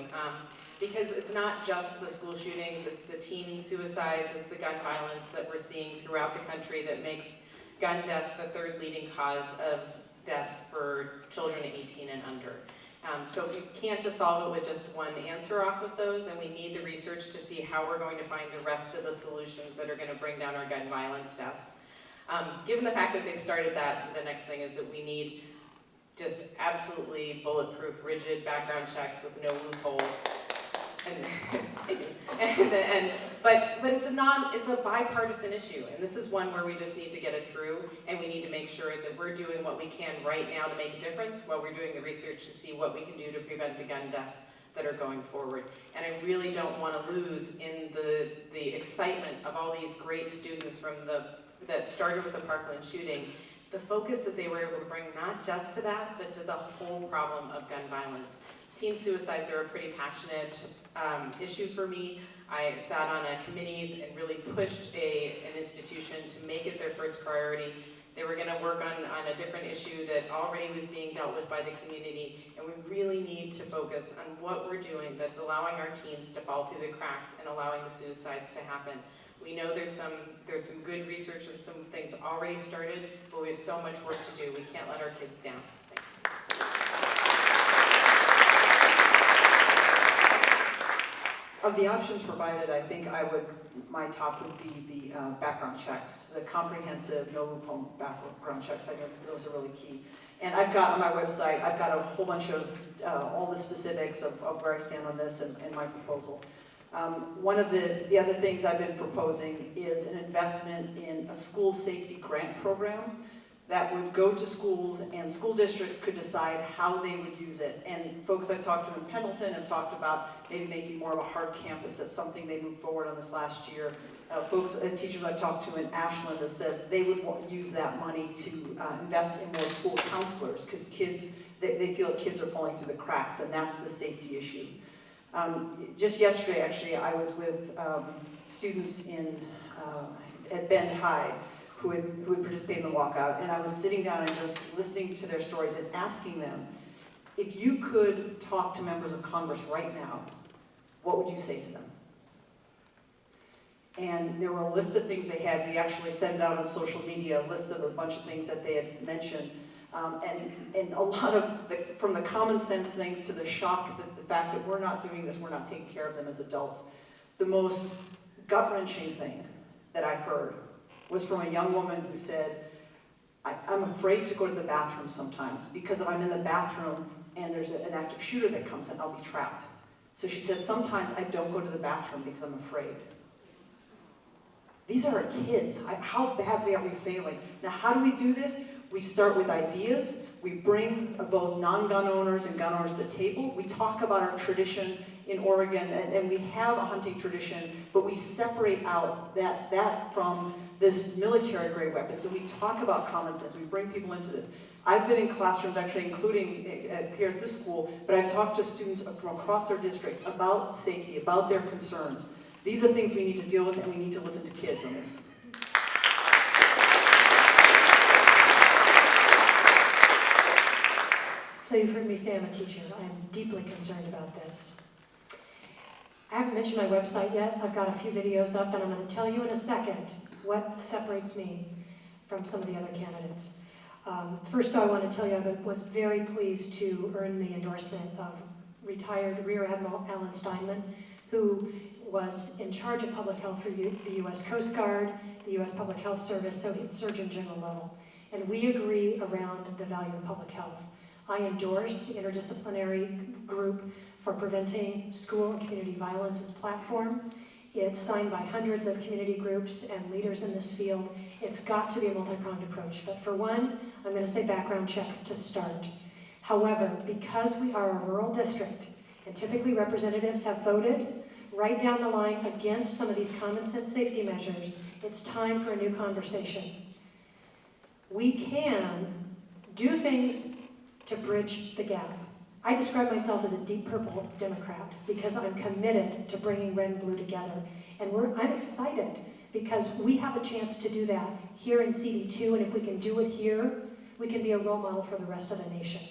Because it's not just the school shootings, it's the teen suicides, it's the gun violence that we're seeing throughout the country that makes gun deaths the 3rd leading cause of deaths for children 18 and under. So we can't just solve it with just one answer off of those, and we need the research to see how we're going to find the rest of the solutions that are going to bring down our gun violence deaths. Given the fact that they've started that, the next thing is that we need just absolutely bulletproof, rigid background checks with no loopholes. But it's a bipartisan issue, and this is one where we just need to get it through, and we need to make sure that we're doing what we can right now to make a difference while we're doing the research to see what we can do to prevent the gun deaths that are going forward. And I really don't want to lose in the excitement of all these great students that started with the Parkland shooting the focus that they were able to bring not just to that, but to the whole problem of gun violence. Teen suicides are a pretty passionate issue for me. I sat on a committee and really pushed an institution to make it their first priority. They were going to work on a different issue that already was being dealt with by the community, and we really need to focus on what we're doing that's allowing our teens to fall through the cracks and allowing the suicides to happen. We know there's some good research and some things already started, but we have so much work to do. We can't let our kids down. Thanks. Of the options provided, I think my top would be the background checks, the comprehensive, no loophole background checks. I know those are really key. And I've got on my website, I've got a whole bunch of all the specifics of where I stand on this and my proposal. One of the other things I've been proposing is an investment in a school safety grant program that would go to schools, and school districts could decide how they would use it. And folks I've talked to in Pendleton have talked about maybe making more of a hard campus. That's something they moved forward on this last year. Folks and teachers I've talked to in Ashland have said they would use that money to invest in more school counselors, because they feel that kids are falling through the cracks, and that's the safety issue. Just yesterday, actually, I was with students at Bend High who would participate in the walkout, and I was sitting down and just listening to their stories and asking them, if you could talk to members of Congress right now, what would you say to them? And there were a list of things they had. We actually sent out on social media a list of a bunch of things that they had mentioned. And a lot of, from the common sense things to the shock, the fact that we're not doing this, we're not taking care of them as adults. The most gut-wrenching thing that I heard was from a young woman who said, I'm afraid to go to the bathroom sometimes, because if I'm in the bathroom and there's an active shooter that comes in, I'll be trapped. So she says, sometimes I don't go to the bathroom because I'm afraid. These are our kids. How badly are we failing? Now, how do we do this? We start with ideas. We bring both non-gun owners and gun owners to the table. We talk about our tradition in Oregon, and we have a hunting tradition, but we separate out that from this military-grade weapons, and we talk about common sense. We bring people into this. I've been in classrooms, actually, including here at this school, but I've talked to students from across their district about safety, about their concerns. These are things we need to deal with, and we need to listen to kids on this. So you've heard me say I'm a teacher. I'm deeply concerned about this. I haven't mentioned my website yet. I've got a few videos up, and I'm going to tell you in a second what separates me from some of the other candidates. First, I want to tell you I was very pleased to earn the endorsement of retired Rear Admiral Alan Steinman, who was in charge of public health for the U.S. Coast Guard, the U.S. Public Health Service, so at Surgeon General level. And we agree around the value of public health. I endorse the interdisciplinary group for preventing school and community violence's platform. It's signed by hundreds of community groups and leaders in this field. It's got to be a multi-pronged approach. But for one, I'm going to say background checks to start. However, because we are a rural district, and typically representatives have voted right down the line against some of these common sense safety measures, it's time for a new conversation. We can do things to bridge the gap. I describe myself as a deep purple Democrat because I'm committed to bringing red and blue together. And I'm excited because we have a chance to do that here in CD2, and if we can do it here, we can be a role model for the rest of the nation.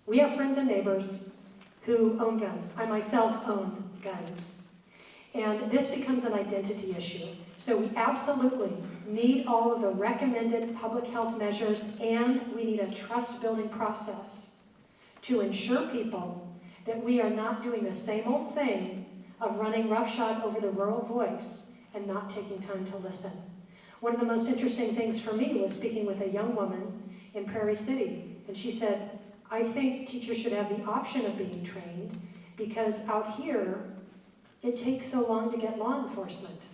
We have friends and neighbors who own guns. I myself own guns. And this becomes an identity issue. So we absolutely need all of the recommended public health measures, and we need a trust-building process to ensure people that we are not doing the same old thing of running roughshod over the rural voice and not taking time to listen. One of the most interesting things for me was speaking with a young woman in Prairie City, and she said, I think teachers should have the option of being trained because out here, it takes so long to get law enforcement.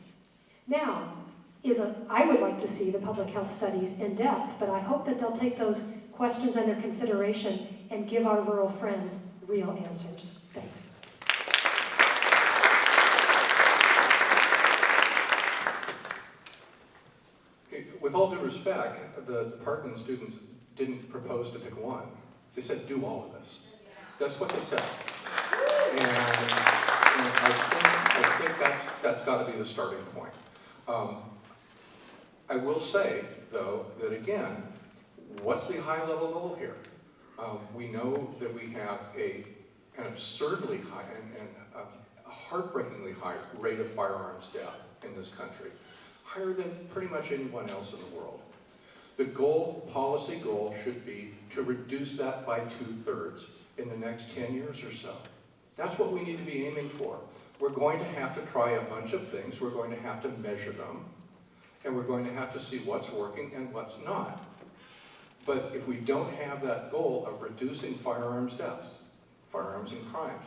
Now, I would like to see the public health studies in depth, but I hope that they'll take those questions under consideration and give our rural friends real answers. Thanks. Okay, with with all due respect, the Parkland students didn't propose to pick one. They said, do all of this. That's what they said. And I think that's got to be the starting point. I will say, though, that again, what's the high-level goal here? We know that we have an absurdly high and a heartbreakingly high rate of firearms death in this country, higher than pretty much anyone else in the world. The policy goal should be to reduce that by 2/3 in the next 10 years or so. That's what we need to be aiming for. We're going to have to try a bunch of things, we're going to have to measure them, and we're going to have to see what's working and what's not. But if we don't have that goal of reducing firearms deaths, firearms and crimes,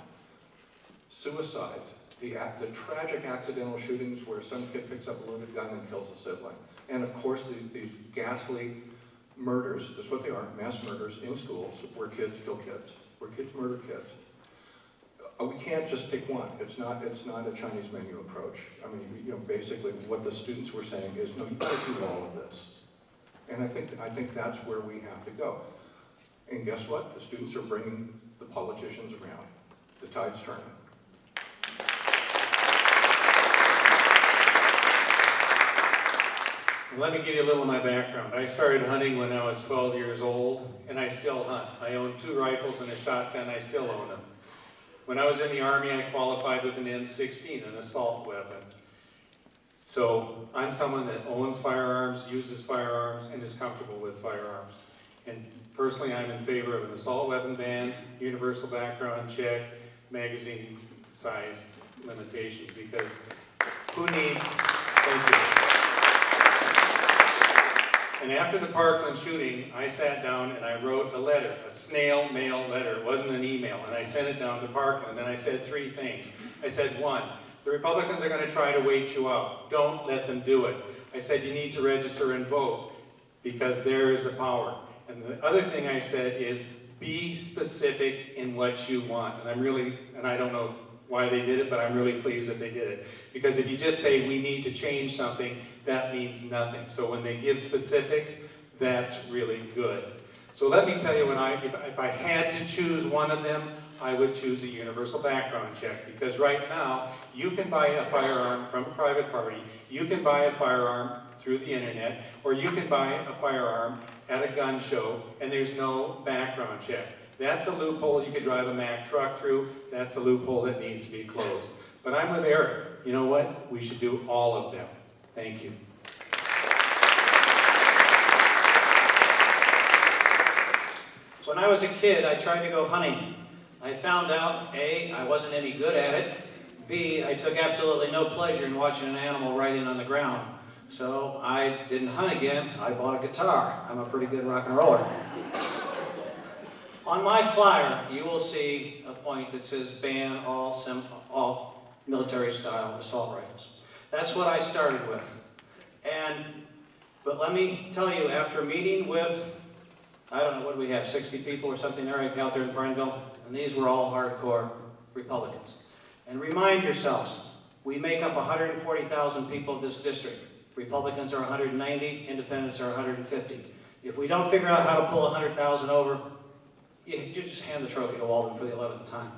suicides, the tragic accidental shootings where some kid picks up a loaded gun and kills a sibling, and of course these ghastly murders, that's what they are, mass murders in schools where kids kill kids, where kids murder kids. We can't just pick one. It's not a Chinese menu approach. I mean, basically what the students were saying is, no, you gotta do all of this. And I think that's where we have to go. And guess what? The students are bringing the politicians around. The tide's turning. Let me give you a little of my background. I started hunting when I was 12 years old, and I still hunt. I own 2 rifles and a shotgun. I still own them. When I was in the Army, I qualified with an M16, an assault weapon. So I'm someone that owns firearms, uses firearms, and is comfortable with firearms. And personally, I'm in favor of an assault weapon ban, universal background check, magazine size limitations, because who needs, thank you. And after the Parkland shooting, I sat down and I wrote a letter, a snail mail letter. It wasn't an email. And I sent it down to Parkland and I said 3 things. I said, 1, the Republicans are going to try to wait you out. Don't let them do it. I said, you need to register and vote because there is the power. And the other thing I said is, be specific in what you want. And I don't know why they did it, but I'm really pleased that they did it. Because if you just say, we need to change something, that means nothing. So when they give specifics, that's really good. So let me tell you, if I had to choose one of them, I would choose a universal background check. Because right now, you can buy a firearm from a private party, you can buy a firearm through the internet, or you can buy a firearm at a gun show, and there's no background check. That's a loophole you could drive a Mack truck through. That's a loophole that needs to be closed. But I'm with Eric. You know what? We should do all of them. Thank you. When I was a kid, I tried to go hunting. I found out, A, I wasn't any good at it. B, I took absolutely no pleasure in watching an animal right in on the ground. So I didn't hunt again. I bought a guitar. I'm a pretty good rock and roller. On my flyer, you will see a point that says ban all military-style assault rifles. That's what I started with. But let me tell you, after meeting with, I don't know, what do we have, 60 people or something, Eric, out there in Brineville? And these were all hardcore Republicans. And remind yourselves, we make up 140,000 people in this district. Republicans are 190, independents are 150. If we don't figure out how to pull 100,000 over, you just hand the trophy to Walden for the 11th time.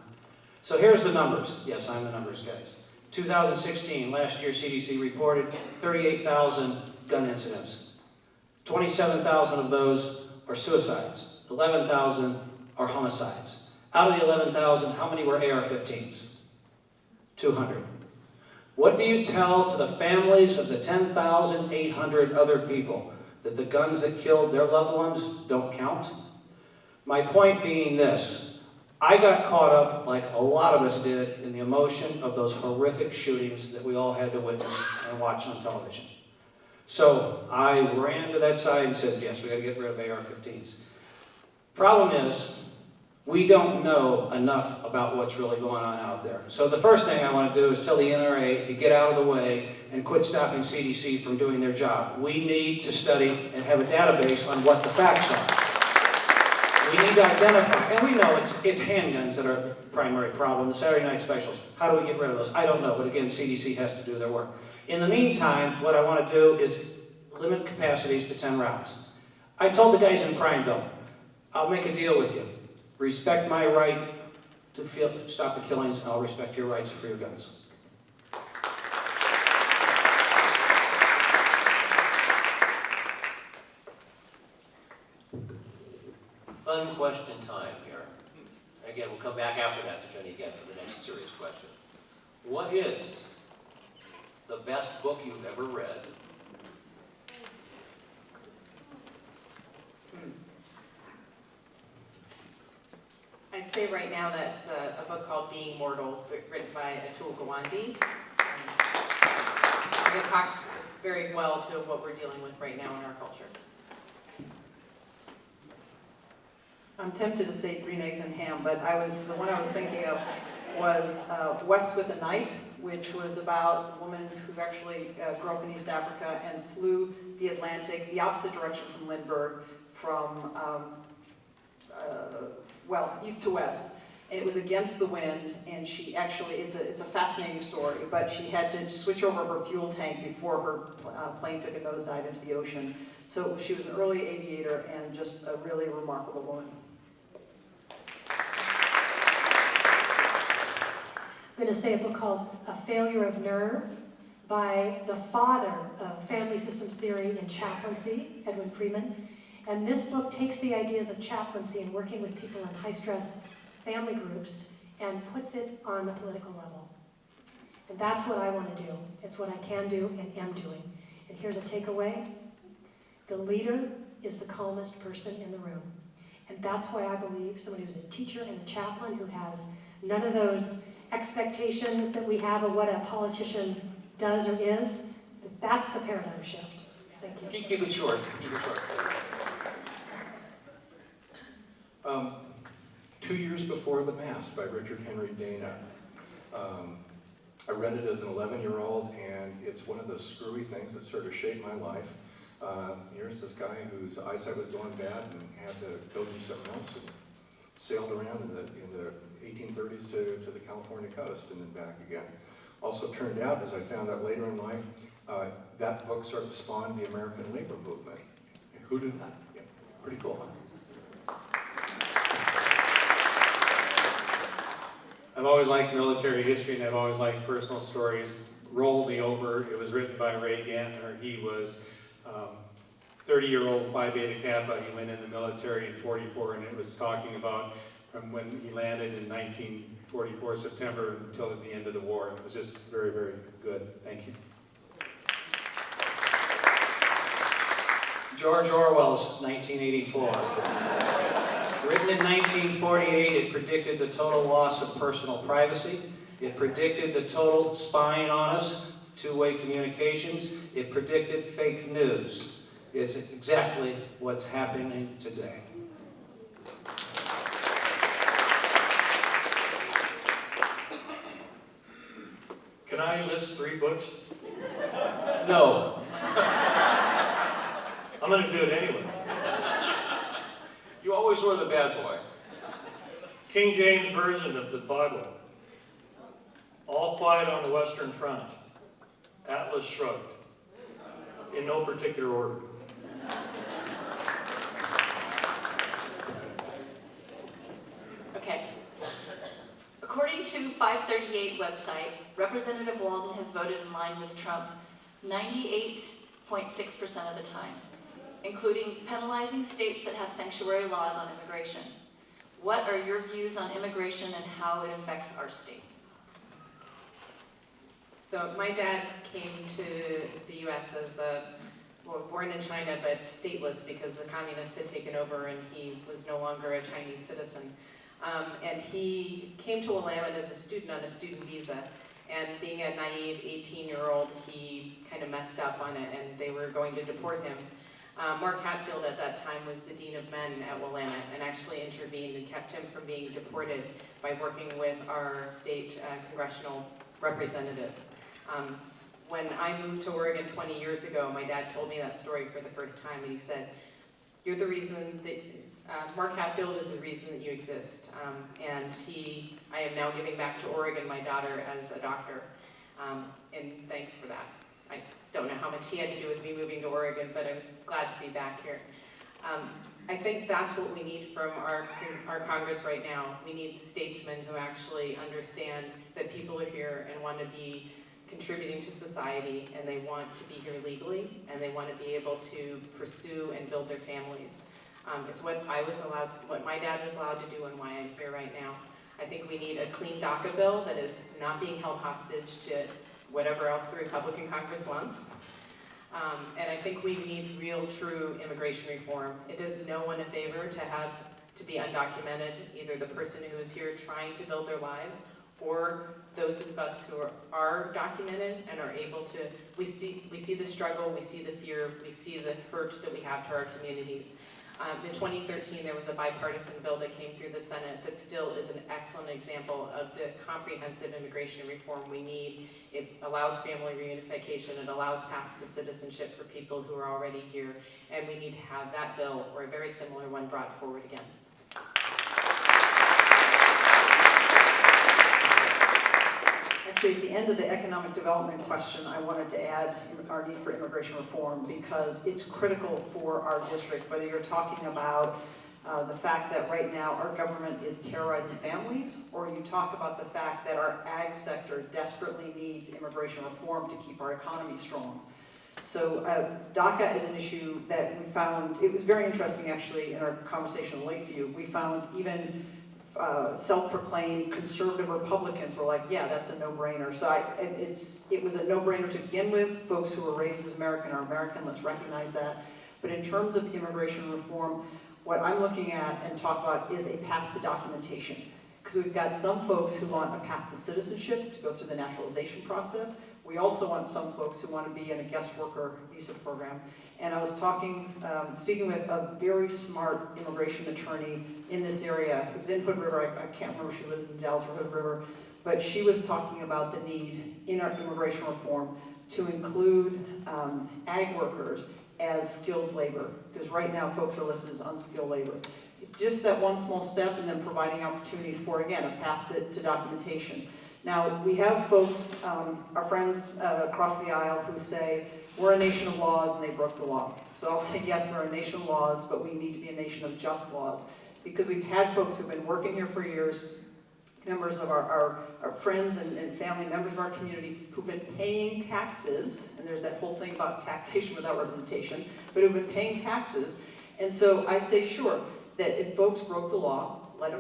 So here's the numbers. Yes, I'm the numbers guys. 2016, last year CDC reported 38,000 gun incidents. 27,000 of those are suicides. 11,000 are homicides. Out of the 11,000, how many were AR-15s? 200. What do you tell to the families of the 10,800 other people? That the guns that killed their loved ones don't count? My point being this, I got caught up, like a lot of us did, in the emotion of those horrific shootings that we all had to witness and watch on television. So I ran to that side and said, yes, we got to get rid of AR-15s. Problem is, we don't know enough about what's really going on out there. So the first thing I want to do is tell the NRA to get out of the way and quit stopping CDC from doing their job. We need to study and have a database on what the facts are. We need to identify, and we know it's handguns that are the primary problem, the Saturday night specials. How do we get rid of those? I don't know, but again, CDC has to do their work. In the meantime, what I want to do is limit capacities to 10 rounds. I told the guys in Prineville, I'll make a deal with you. Respect my right to stop the killings, and I'll respect your rights for your guns. Fun question time here. Again, we'll come back after that to Jenny again for the next serious question. What is the best book you've ever read? I'd say right now that's a book called Being Mortal, written by Atul Gawande. It talks very well to what we're dealing with right now in our culture. I'm tempted to say Green Eggs and Ham, but the one I was thinking of was West with a Knife, which was about a woman who actually grew up in East Africa and flew the Atlantic, the opposite direction from Lindbergh, from east to west. And it was against the wind, and she actually, it's a fascinating story, but she had to switch over her fuel tank before her plane took a nosedive into the ocean. So she was an early aviator and just a really remarkable woman. I'm going to say a book called A Failure of Nerve by the father of family systems theory and chaplaincy, Edwin Freeman. And this book takes the ideas of chaplaincy and working with people in high-stress family groups and puts it on the political level. And that's what I want to do. It's what I can do and am doing. And here's a takeaway. The leader is the calmest person in the room. And that's why I believe somebody who's a teacher and a chaplain who has none of those expectations that we have of what a politician does or is, that's the paradigm shift. Thank you. Keep it short. Keep it short. 2 years Before the Mask by Richard Henry Dana. I read it as an 11-year-old, and it's one of those screwy things that sort of shaped my life. Here's this guy whose eyesight was going bad and had to go do something else, and sailed around in the 1830s to the California coast and then back again. Also turned out, as I found out later in life, that book sort of spawned the American labor movement. Who did that? Yeah, pretty cool, huh? I've always liked military history, and I've always liked personal stories. Roll Me Over, it was written by Ray Gantner. He was 30-year-old Phi Beta Kappa. He went in the military in '44, and it was talking about from when he landed in 1944 September until the end of the war. It was just very, very good. Thank you. George Orwell's 1984. Written in 1948, it predicted the total loss of personal privacy. It predicted the total spying on us, two-way communications. It predicted fake news. It's exactly what's happening today. Can I list 3 books? No. I'm going to do it anyway. You always were the bad boy. King James Version of the Bible. All Quiet on the Western Front. Atlas Shrugged. In no particular order. Okay. According to 538 website, Representative Walden has voted in line with Trump 98.6% of the time, including penalizing states that have sanctuary laws on immigration. What are your views on immigration and how it affects our state? So my dad came to the U.S. as born in China, but stateless because the communists had taken over and he was no longer a Chinese citizen. And he came to Willamette as a student on a student visa. And being a naive 18-year-old, he kind of messed up on it and they were going to deport him. Mark Hatfield at that time was the Dean of Men at Willamette and actually intervened and kept him from being deported by working with our state congressional representatives. When I moved to Oregon 20 years ago, my dad told me that story for the first time, and he said, "You're the reason that, Mark Hatfield is the reason that you exist." I am now giving back to Oregon my daughter as a doctor, and thanks for that. don't know how much he had to do with me moving to Oregon, but I was glad to be back here. I think that's what we need from our Congress right now. We need statesmen who actually understand that people are here and want to be contributing to society, and they want to be here legally, and they want to be able to pursue and build their families. It's what my dad was allowed to do, and why I'm here right now. I think we need a clean DACA bill that is not being held hostage to whatever else the Republican Congress wants. And I think we need real, true immigration reform. It does no one a favor to be undocumented, either the person who is here trying to build their lives, or those of us who are documented and are able to, we see the struggle, we see the fear, we see the hurt that we have to our communities. In 2013, there was a bipartisan bill that came through the Senate that still is an excellent example of the comprehensive immigration reform we need. It allows family reunification, it allows paths to citizenship for people who are already here, and we need to have that bill or a very similar one brought forward again. Actually, at the end of the economic development question, I wanted to add our need for immigration reform because it's critical for our district, whether you're talking about the fact that right now our government is terrorizing families, or you talk about the fact that our ag sector desperately needs immigration reform to keep our economy strong. So DACA is an issue that we found, it was very interesting actually in our conversation in Lakeview. We found even self-proclaimed conservative Republicans were like, yeah, that's a no-brainer. So it was a no-brainer to begin with. Folks who were raised as American are American, let's recognize that. But in terms of immigration reform, what I'm looking at and talk about is a path to documentation. Because we've got some folks who want a path to citizenship, to go through the naturalization process. We also want some folks who want to be in a guest worker visa program. And I was speaking with a very smart immigration attorney in this area, who's in Hood River. I can't remember if she lives in Dallas or Hood River, but she was talking about the need in our immigration reform to include ag workers as skilled labor, because right now folks are listed as unskilled labor. Just that one small step, and then providing opportunities for, again, a path to documentation. Now, we have folks, our friends across the aisle, who say, we're a nation of laws and they broke the law. So I'll say, yes, we're a nation of laws, but we need to be a nation of just laws. Because we've had folks who've been working here for years, members of our friends and family members of our community who've been paying taxes, and there's that whole thing about taxation without representation, but who've been paying taxes. And so I say, sure, that if folks broke the law, let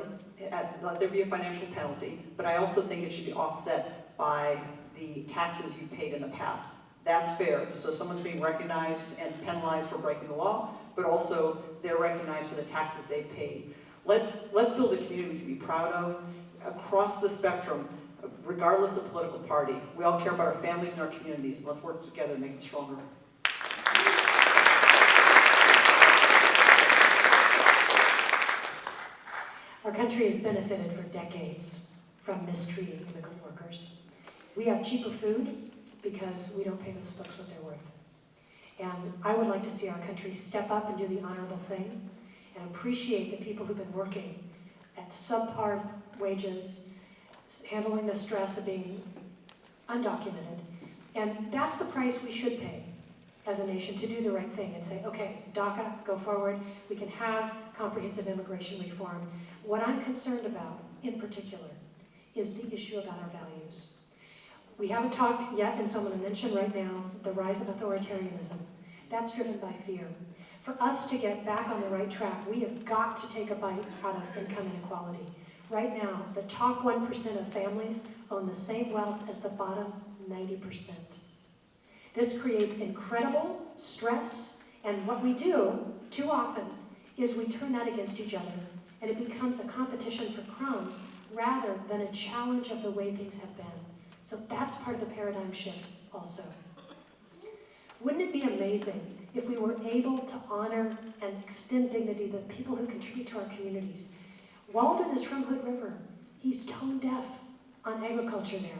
there be a financial penalty, but I also think it should be offset by the taxes you paid in the past. That's fair. So someone's being recognized and penalized for breaking the law, but also they're recognized for the taxes they've paid. Let's build a community we can be proud of across the spectrum, regardless of political party. We all care about our families and our communities. Let's work together to make them stronger. Our country has benefited for decades from mistreating immigrant workers. We have cheaper food because we don't pay those folks what they're worth. And I would like to see our country step up and do the honorable thing and appreciate the people who've been working at subpar wages, handling the stress of being undocumented. And that's the price we should pay as a nation, to do the right thing and say, okay, DACA, go forward. We can have comprehensive immigration reform. What I'm concerned about, in particular, is the issue about our values. We haven't talked yet, and so I'm going to mention right now the rise of authoritarianism. That's driven by fear. For us to get back on the right track, we have got to take a bite out of income inequality. Right now, the top 1% of families own the same wealth as the bottom 90%. This creates incredible stress, and what we do, too often, is we turn that against each other, and it becomes a competition for crumbs rather than a challenge of the way things have been. So that's part of the paradigm shift also. Wouldn't it be amazing if we were able to honor and extend dignity to the people who contribute to our communities? Walden is from Hood River. He's tone deaf on agriculture there.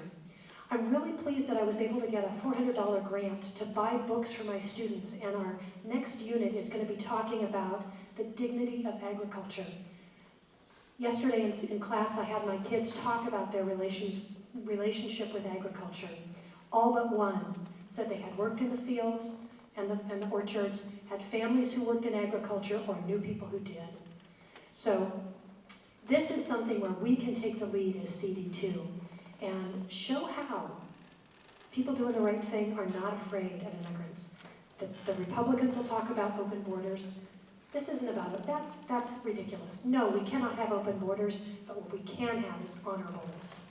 I'm really pleased that I was able to get a $400 grant to buy books for my students, and our next unit is going to be talking about the dignity of agriculture. Yesterday in class, I had my kids talk about their relationship with agriculture. All but one said they had worked in the fields and the orchards, had families who worked in agriculture, or knew people who did. So this is something where we can take the lead as CD2 and show how people doing the right thing are not afraid of immigrants. The Republicans will talk about open borders. This isn't about it. That's ridiculous. No, we cannot have open borders, but what we can have is honorableness.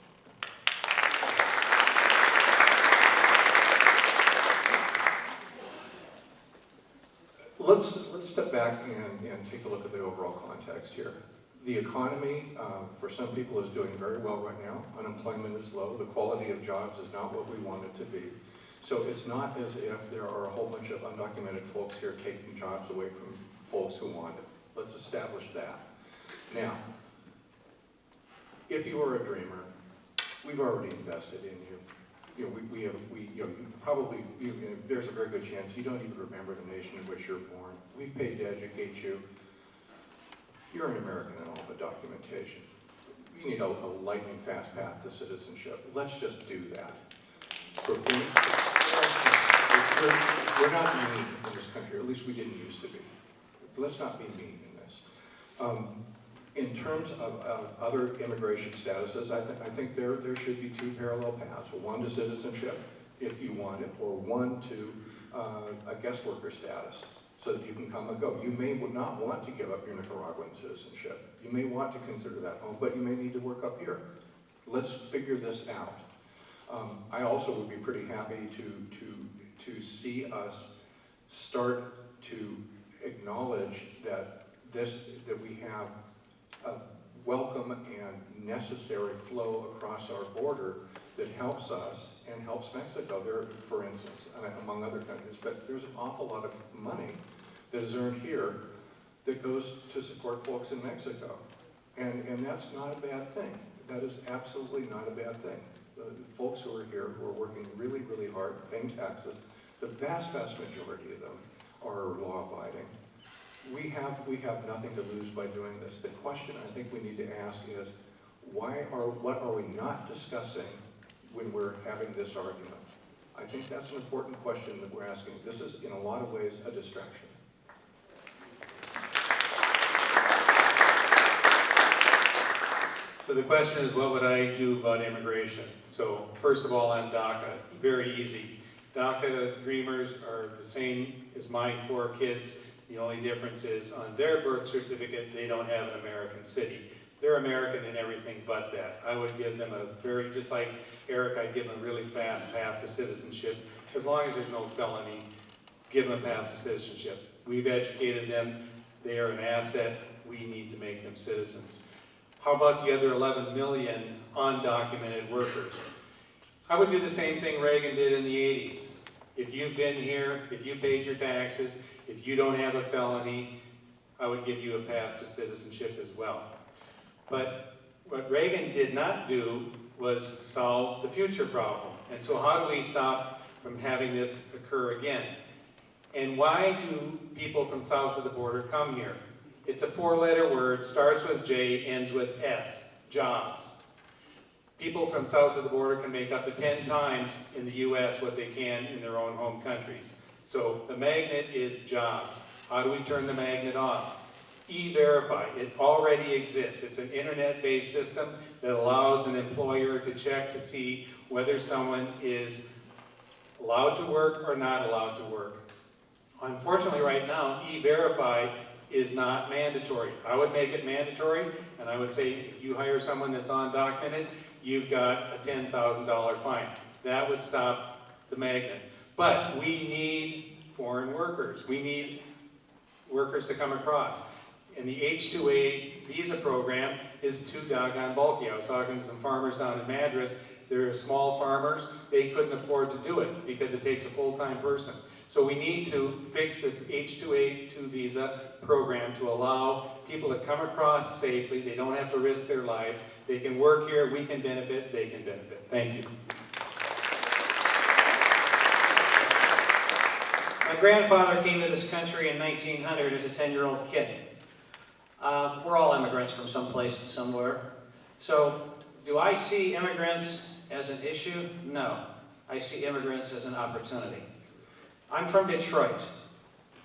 Let's step back and take a look at the overall context here. The economy, for some people, is doing very well right now. Unemployment is low. The quality of jobs is not what we want it to be. So it's not as if there are a whole bunch of undocumented folks here taking jobs away from folks who want it. Let's establish that. Now, if you are a dreamer, we've already invested in you. There's a very good chance you don't even remember the nation in which you're born. We've paid to educate you. You're an American in all the documentation. You need a lightning fast path to citizenship. Let's just do that. We're not mean in this country, or at least we didn't used to be. Let's not be mean in this. In terms of other immigration statuses, I think there should be two parallel paths. One to citizenship, if you want it, or one to a guest worker status, so that you can come and go. You may not want to give up your Nicaraguan citizenship. You may want to consider that home, but you may need to work up here. Let's figure this out. I also would be pretty happy to see us start to acknowledge that we have a welcome and necessary flow across our border that helps us and helps Mexico. There, for instance, among other countries, but there's an awful lot of money that is earned here that goes to support folks in Mexico. And that's not a bad thing. That is absolutely not a bad thing. The folks who are here, who are working really, really hard, paying taxes, the vast, vast majority of them are law-abiding. We have nothing to lose by doing this. The question I think we need to ask is, what are we not discussing when we're having this argument? I think that's an important question that we're asking. This is, in a lot of ways, a distraction. So the question is, what would I do about immigration? So first of all, on DACA, very easy. DACA dreamers are the same as my 4 kids. The only difference is on their birth certificate, they don't have an American city. They're American in everything but that. I would give them just like Eric, I'd give them a really fast path to citizenship. As long as there's no felony, give them a path to citizenship. We've educated them. They are an asset. We need to make them citizens. How about the other 11 million undocumented workers? I would do the same thing Reagan did in the 80s. If you've been here, if you paid your taxes, if you don't have a felony, I would give you a path to citizenship as well. But what Reagan did not do was solve the future problem. And so how do we stop from having this occur again? And why do people from south of the border come here? It's a 4-letter word, starts with J, ends with S, jobs. People from south of the border can make up to 10 times in the US what they can in their own home countries. So the magnet is jobs. How do we turn the magnet off? E-Verify, it already exists. It's an internet-based system that allows an employer to check to see whether someone is allowed to work or not allowed to work. Unfortunately, right now, E-Verify is not mandatory. I would make it mandatory, and I would say if you hire someone that's undocumented, you've got a $10,000 fine. That would stop the magnet. But we need foreign workers. We need workers to come across. And the H-2A visa program is too doggone bulky. I was talking to some farmers down in Madras. They're small farmers. They couldn't afford to do it because it takes a full-time person. So we need to fix the H-2A2 visa program to allow people to come across safely. They don't have to risk their lives. They can work here. We can benefit. They can benefit. Thank you. My grandfather came to this country in 1900 as a 10-year-old kid. We're all immigrants from someplace, somewhere. So, do I see immigrants as an issue? No. I see immigrants as an opportunity. I'm from Detroit.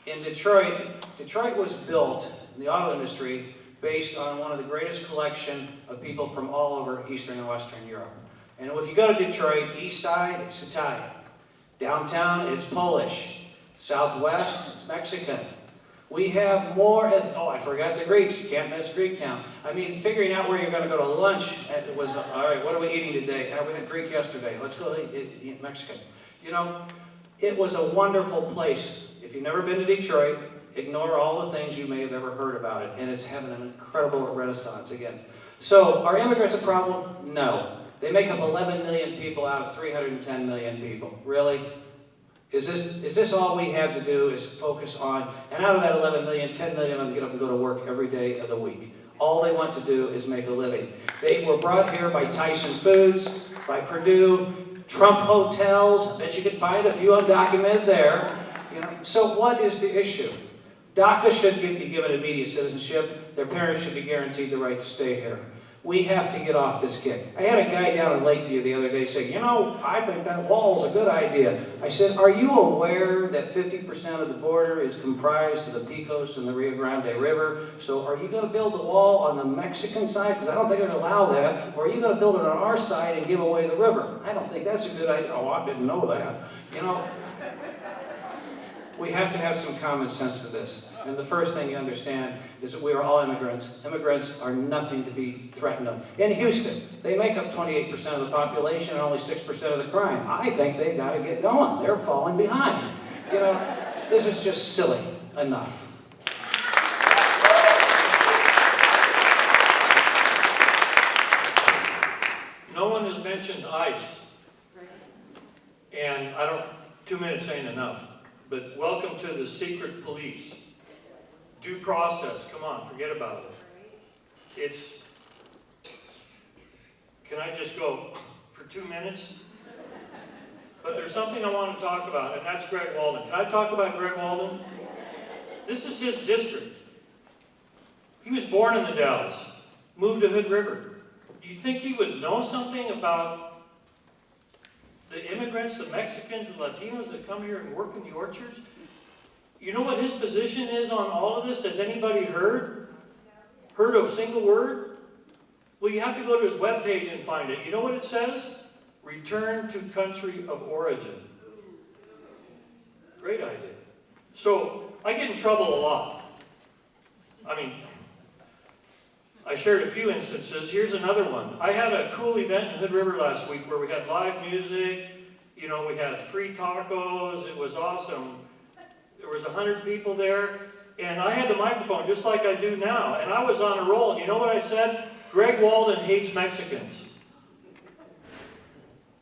In Detroit was built in the auto industry based on one of the greatest collection of people from all over Eastern and Western Europe. And if you go to Detroit, east side, it's Italian. Downtown, it's Polish. Southwest, it's Mexican. We have more, oh, I forgot the Greeks. You can't miss Greektown. I mean, figuring out where you're going to go to lunch was, all right, what are we eating today? We had Greek yesterday. Let's go eat Mexican. You know, it was a wonderful place. If you've never been to Detroit, ignore all the things you may have ever heard about it, and it's having an incredible renaissance again. So, are immigrants a problem? No. They make up 11 million people out of 310 million people. Really? Is this all we have to do is focus on, and out of that 11 million, 10 million of them get up and go to work every day of the week. All they want to do is make a living. They were brought here by Tyson Foods, by Purdue, Trump hotels. I bet you could find a few undocumented there. You know, so what is the issue? DACA should be given immediate citizenship. Their parents should be guaranteed the right to stay here. We have to get off this kick. I had a guy down in Lakeview the other day say, you know, I think that wall's a good idea. I said, are you aware that 50% of the border is comprised of the Pecos and the Rio Grande River? So are you going to build the wall on the Mexican side? Because I don't think they're going to allow that. Or are you going to build it on our side and give away the river? I don't think that's a good idea. Oh, I didn't know that. You know, we have to have some common sense to this. And the first thing you understand is that we are all immigrants. Immigrants are nothing to be threatened of. In Houston, they make up 28% of the population and only 6% of the crime. I think they've got to get going. They're falling behind. You know, this is just silly enough. No one has mentioned ICE. And 2 minutes ain't enough. But welcome to the secret police. Due process, come on, forget about it. Can I just go for 2 minutes? But there's something I want to talk about, and that's Greg Walden. Can I talk about Greg Walden? This is his district. He was born in the Dalles, moved to Hood River. Do you think he would know something about the immigrants, the Mexicans, the Latinos that come here and work in the orchards? You know what his position is on all of this? Has anybody heard? Heard a single word? Well, you have to go to his webpage and find it. You know what it says? Return to country of origin. Great idea. So, I get in trouble a lot. I mean, I shared a few instances. Here's another one. I had a cool event in Hood River last week where we had live music. You know, we had free tacos. It was awesome. There was 100 people there, and I had the microphone just like I do now, and I was on a roll. And you know what I said? Greg Walden hates Mexicans.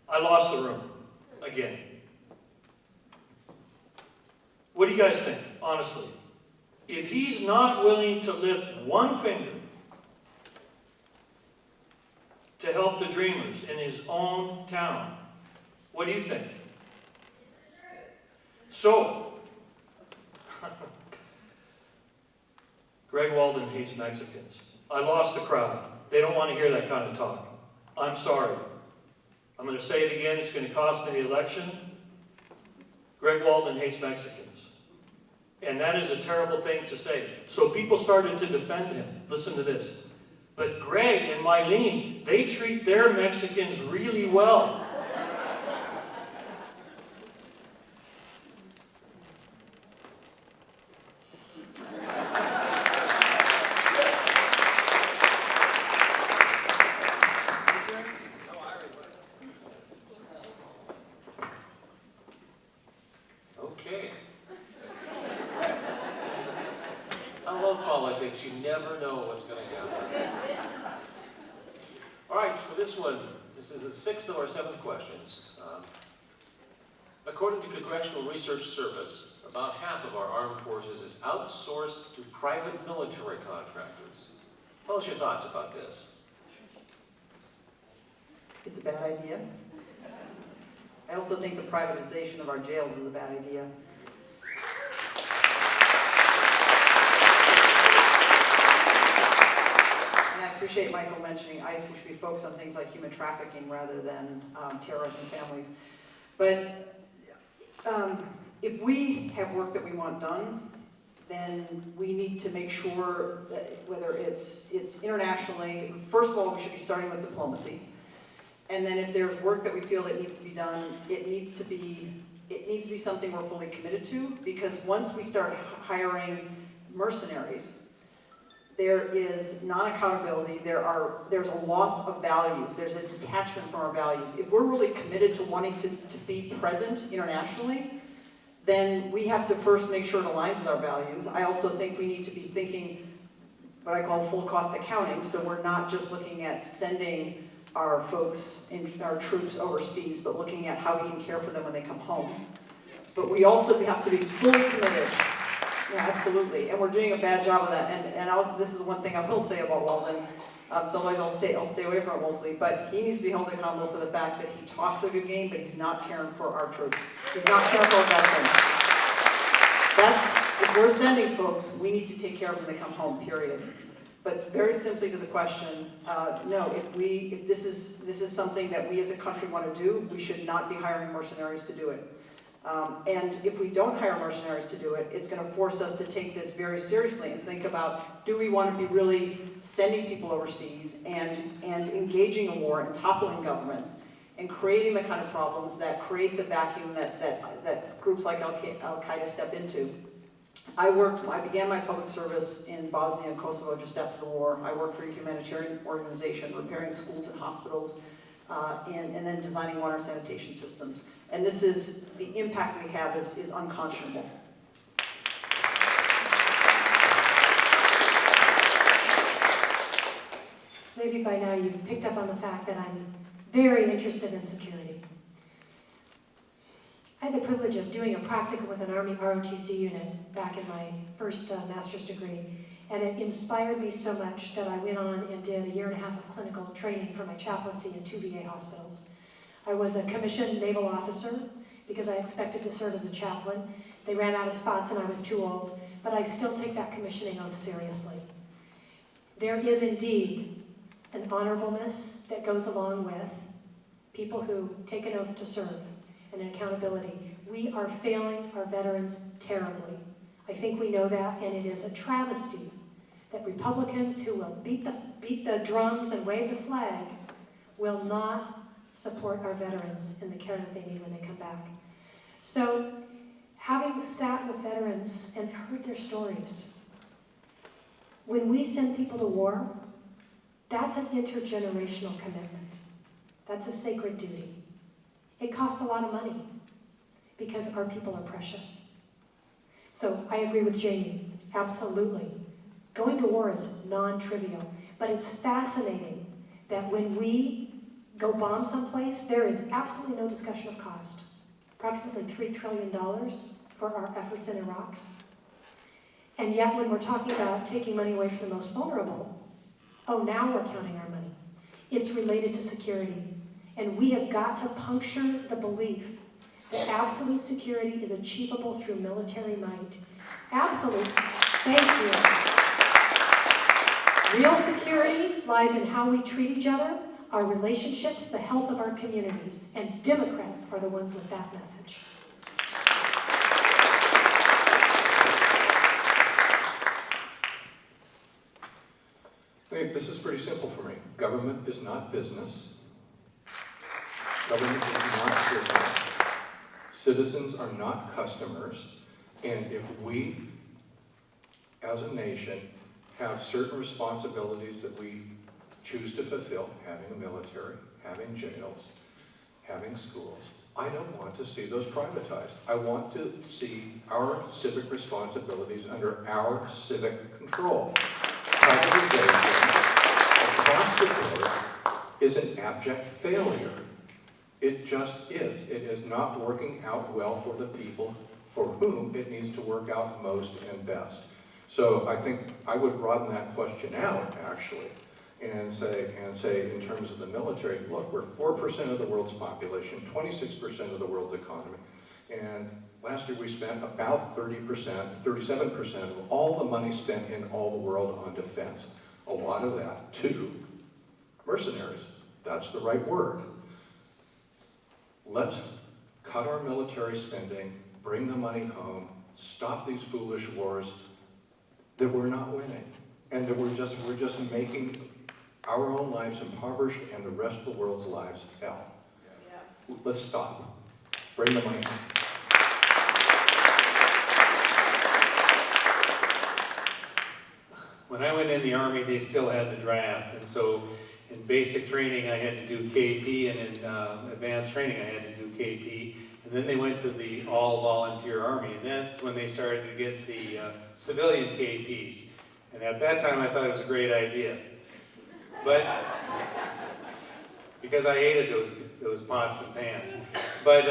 I lost the room again. What do you guys think, honestly? If he's not willing to lift one finger to help the dreamers in his own town, what do you think? So, Greg Walden hates Mexicans. I lost the crowd. They don't want to hear that kind of talk. I'm sorry. I'm going to say it again. It's going to cost me the election. Greg Walden hates Mexicans. And that is a terrible thing to say. So people started to defend him. Listen to this. But Greg and Mylene, they treat their Mexicans really well. politics, you never know what's going to happen. All right, for this one, this is the sixth of our 7 questions. According to Congressional Research Service, about half of our armed forces is outsourced to private military contractors. Tell us your thoughts about this. It's a bad idea. I also think the privatization of our jails is a bad idea. And I appreciate Michael mentioning ICE, we should be focused on things like human trafficking rather than terrorists and families. But if we have work that we want done, then we need to make sure that whether it's internationally, first of all, we should be starting with diplomacy. And then if there's work that we feel that needs to be done, it needs to be something we're fully committed to, because once we start hiring mercenaries, there is non-accountability, there's a loss of values, there's a detachment from our values. If we're really committed to wanting to be present internationally, then we have to first make sure it aligns with our values. I also think we need to be thinking what I call full cost accounting, so we're not just looking at sending our folks, our troops overseas, but looking at how we can care for them when they come home. But we also have to be fully committed. Yeah, absolutely, and we're doing a bad job of that. And this is the one thing I will say about Walden. Otherwise, I'll stay away from it mostly. But he needs to be held accountable for the fact that he talks a good game, but he's not caring for our troops. He's not caring for our veterans. If we're sending folks, we need to take care of them when they come home. Period. But very simply to the question, no. If this is something that we as a country want to do, we should not be hiring mercenaries to do it. And if we don't hire mercenaries to do it, it's going to force us to take this very seriously and think about, do we want to be really sending people overseas and engaging in war and toppling governments and creating the kind of problems that create the vacuum that groups like Al-Qaeda step into? I began my public service in Bosnia and Kosovo just after the war. I worked for a humanitarian organization, repairing schools and hospitals, and then designing water and sanitation systems. And the impact we have is unconscionable. Maybe by now you've picked up on the fact that I'm very interested in security. I had the privilege of doing a practicum with an Army ROTC unit back in my first master's degree, and it inspired me so much that I went on and did a 1.5 years of clinical training for my chaplaincy in 2 VA hospitals. I was a commissioned naval officer because I expected to serve as a chaplain. They ran out of spots and I was too old, but I still take that commissioning oath seriously. There is indeed an honorableness that goes along with people who take an oath to serve and an accountability. We are failing our veterans terribly. I think we know that, and it is a travesty that Republicans who will beat the drums and wave the flag will not support our veterans in the care that they need when they come back. So, having sat with veterans and heard their stories, when we send people to war, that's an intergenerational commitment. That's a sacred duty. It costs a lot of money because our people are precious. So I agree with Jamie, absolutely. Going to war is non-trivial, but it's fascinating that when we go bomb someplace, there is absolutely no discussion of cost. Approximately $3 trillion for our efforts in Iraq. And yet when we're talking about taking money away from the most vulnerable, oh, now we're counting our money. It's related to security. And we have got to puncture the belief that absolute security is achievable through military might. Absolute, thank you. Real security lies in how we treat each other, our relationships, the health of our communities, and Democrats are the ones with that message. This is pretty simple for me. Government is not business. Government is not business. Citizens are not customers. And if we, as a nation, have certain responsibilities that we choose to fulfill, having a military, having jails, having schools, I don't want to see those privatized. I want to see our civic responsibilities under our civic control. Privatization across the board is an abject failure. It just is. It is not working out well for the people for whom it needs to work out most and best. So I think I would broaden that question out, actually, and say in terms of the military, look, we're 4% of the world's population, 26% of the world's economy, and last year we spent about 37% of all the money spent in all the world on defense. A lot of that to mercenaries. That's the right word. Let's cut our military spending, bring the money home, stop these foolish wars that we're not winning, and that we're just making our own lives impoverished and the rest of the world's lives hell. Let's stop. Bring the money home. When I went in the Army, they still had the draft, and so in basic training I had to do KP, and in advanced training I had to do KP, and then they went to the all-volunteer Army, and that's when they started to get the civilian KPs. And at that time I thought it was a great idea. But, because I hated those pots and pans. But,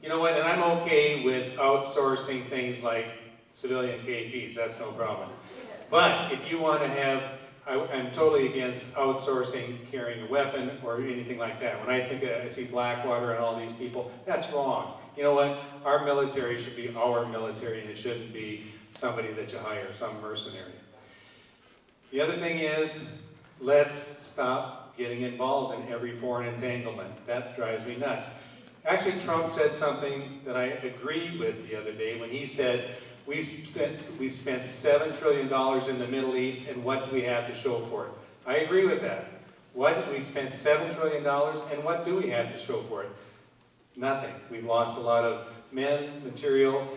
you know what, and I'm okay with outsourcing things like civilian KPs, that's no problem. But if you want to have, I'm totally against outsourcing carrying a weapon or anything like that. When I see Blackwater and all these people, that's wrong. You know what, our military should be our military, and it shouldn't be somebody that you hire, some mercenary. The other thing is, let's stop getting involved in every foreign entanglement. That drives me nuts. Actually, Trump said something that I agreed with the other day when he said, we've spent $7 trillion in the Middle East, and what do we have to show for it? I agree with that. We've spent $7 trillion, and what do we have to show for it? Nothing. We've lost a lot of men, material,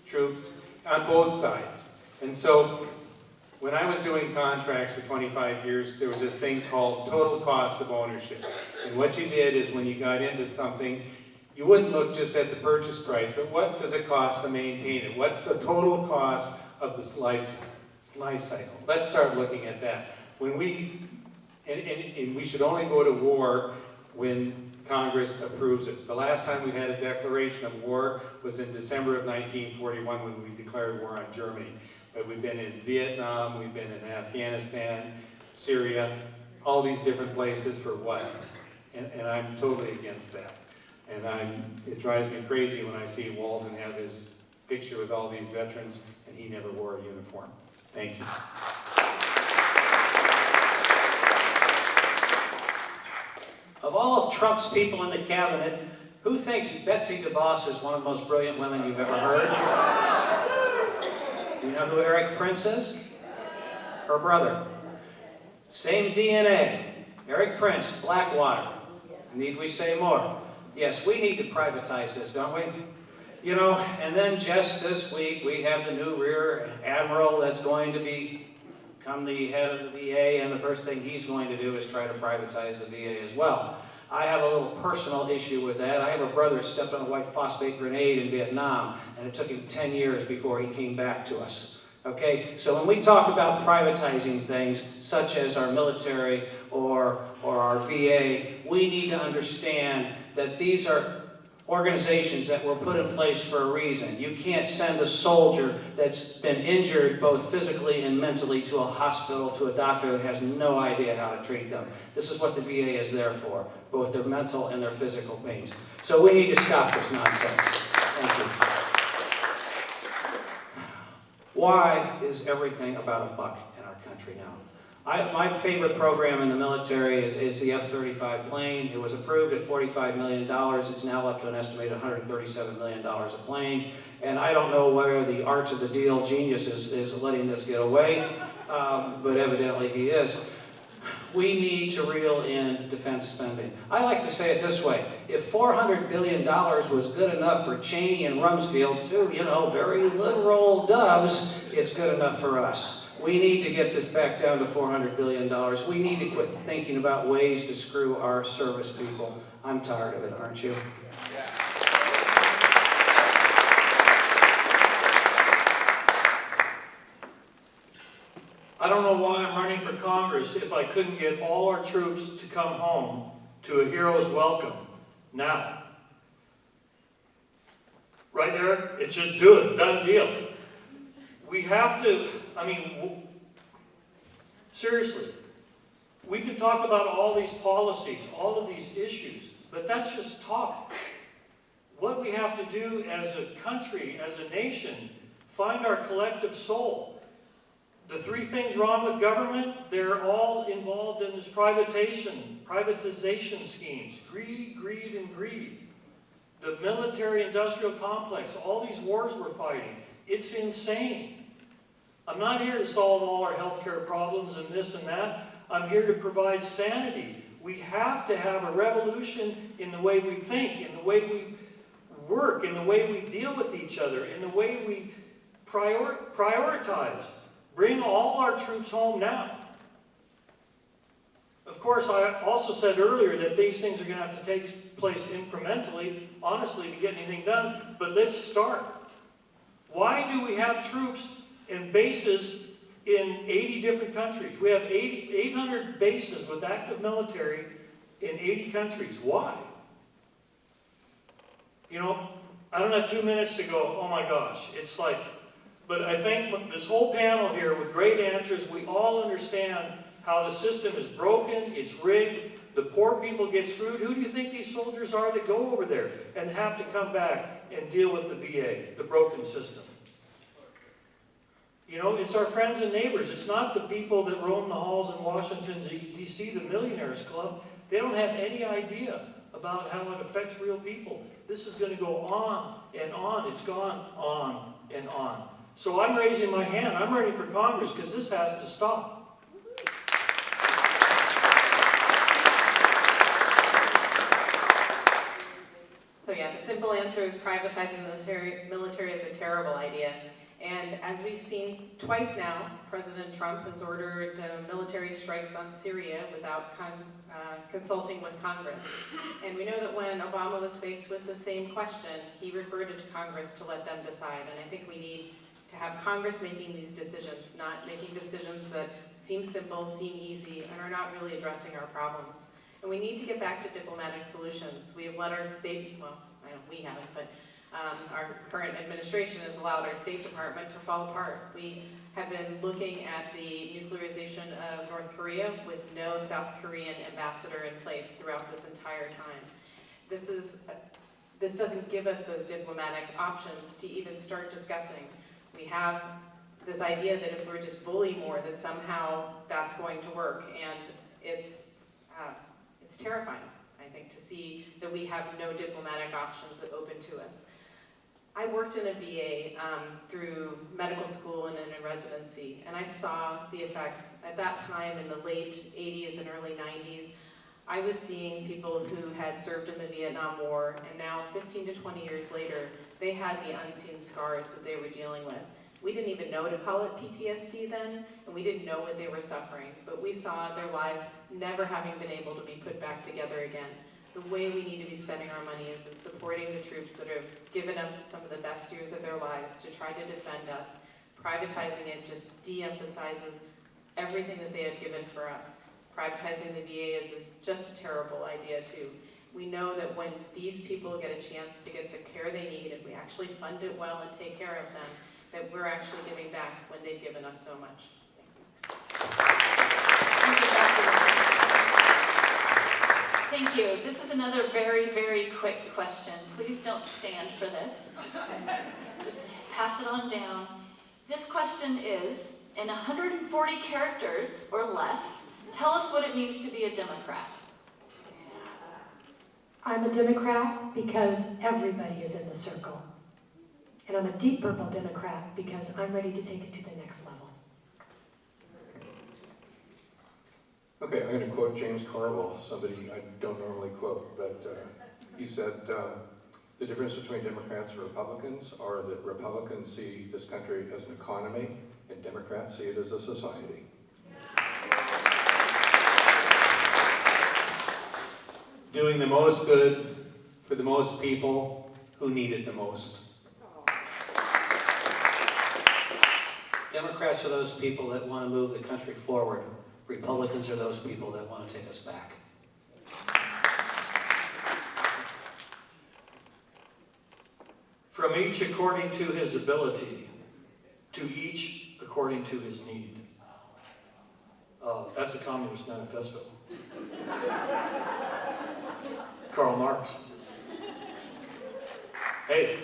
troops, on both sides. And so, when I was doing contracts for 25 years, there was this thing called total cost of ownership. And what you did is when you got into something, you wouldn't look just at the purchase price, but what does it cost to maintain it? What's the total cost of this life cycle? Let's start looking at that. When we should only go to war when Congress approves it. The last time we had a declaration of war was in December of 1941 when we declared war on Germany. But we've been in Vietnam, we've been in Afghanistan, Syria, all these different places for what? And I'm totally against that. And it drives me crazy when I see Walden have his picture with all these veterans and he never wore a uniform. Thank you. Of all of Trump's people in the cabinet, who thinks Betsy DeVos is one of the most brilliant women you've ever heard? You know who Eric Prince is? Her brother. Same DNA. Eric Prince, Blackwater. Need we say more? Yes, we need to privatize this, don't we? You know, and then just this week we have the new Rear Admiral that's going to become the head of the VA, and the first thing he's going to do is try to privatize the VA as well. I have a little personal issue with that. I have a brother who stepped on a white phosphate grenade in Vietnam, and it took him 10 years before he came back to us. Okay, so when we talk about privatizing things, such as our military or our VA, we need to understand that these are organizations that were put in place for a reason. You can't send a soldier that's been injured both physically and mentally to a hospital, to a doctor that has no idea how to treat them. This is what the VA is there for, both their mental and their physical pains. So we need to stop this nonsense. Thank you. Why is everything about a buck in our country now? My favorite program in the military is the F-35 plane. It was approved at $45 million. It's now up to an estimated $137 million a plane. And I don't know where the arch of the deal genius is letting this get away, but evidently he is. We need to reel in defense spending. I like to say it this way. If $400 billion was good enough for Cheney and Rumsfeld, two, very literal doves, it's good enough for us. We need to get this back down to $400 billion. We need to quit thinking about ways to screw our service people. I'm tired of it, aren't you? I don't know why I'm running for Congress if I couldn't get all our troops to come home to a hero's welcome now. Right, Eric? It's just do it. Done deal. We have to, seriously, we can talk about all these policies, all of these issues, but that's just talk. What we have to do as a country, as a nation, find our collective soul. The three things wrong with government, they're all involved in this privatization schemes. Greed, greed, and greed. The military-industrial complex, all these wars we're fighting, it's insane. I'm not here to solve all our healthcare problems and this and that. I'm here to provide sanity. We have to have a revolution in the way we think, in the way we work, in the way we deal with each other, in the way we prioritize. Bring all our troops home now. Of course, I also said earlier that these things are going to have to take place incrementally, honestly, to get anything done, but let's start. Why do we have troops and bases in 80 different countries? We have 800 bases with active military in 80 countries. Why? You know, I don't have 2 minutes to go, oh my gosh, it's like, but I think this whole panel here with great answers, we all understand how the system is broken, it's rigged, the poor people get screwed. Who do you think these soldiers are that go over there and have to come back and deal with the VA, the broken system? You know, it's our friends and neighbors. It's not the people that roam the halls in Washington, D.C., the Millionaires Club. They don't have any idea about how it affects real people. This is going to go on and on. It's gone on and on. So I'm raising my hand. I'm ready for Congress because this has to stop. So yeah, the simple answer is privatizing the military is a terrible idea. And as we've seen twice now, President Trump has ordered military strikes on Syria without consulting with Congress. And we know that when Obama was faced with the same question, he referred it to Congress to let them decide. And I think we need to have Congress making these decisions, not making decisions that seem simple, seem easy, and are not really addressing our problems. And we need to get back to diplomatic solutions. We have let our state, well, I know we haven't, but our current administration has allowed our State Department to fall apart. We have been looking at the nuclearization of North Korea with no South Korean ambassador in place throughout this entire time. This doesn't give us those diplomatic options to even start discussing. We have this idea that if we're just bully more, that somehow that's going to work, and it's terrifying, I think, to see that we have no diplomatic options open to us. I worked in a VA through medical school and in a residency, and I saw the effects at that time in the late 80s and early 90s. I was seeing people who had served in the Vietnam War, and now 15 to 20 years later, they had the unseen scars that they were dealing with. We didn't even know to call it PTSD then, and we didn't know what they were suffering, but we saw their lives never having been able to be put back together again. The way we need to be spending our money is in supporting the troops that have given up some of the best years of their lives to try to defend us. Privatizing it just de-emphasizes everything that they have given for us. Privatizing the VA is just a terrible idea too. We know that when these people get a chance to get the care they need, if we actually fund it well and take care of them, that we're actually giving back when they've given us so much. Thank you. This is another very, very quick question. Please don't stand for this. Just pass it on down. This question is, in 140 characters or less, tell us what it means to be a Democrat. I'm a Democrat because everybody is in the circle. And I'm a deep purple Democrat because I'm ready to take it to the next level. Okay, I'm going to quote James Carville, somebody I don't normally quote, but he said, the difference between Democrats and Republicans are that Republicans see this country as an economy and Democrats see it as a society. Doing the most good for the most people who need it the most. Democrats are those people that want to move the country forward. Republicans are those people that want to take us back. From each according to his ability, to each according to his need. That's the Communist Manifesto. Karl Marx. Hey.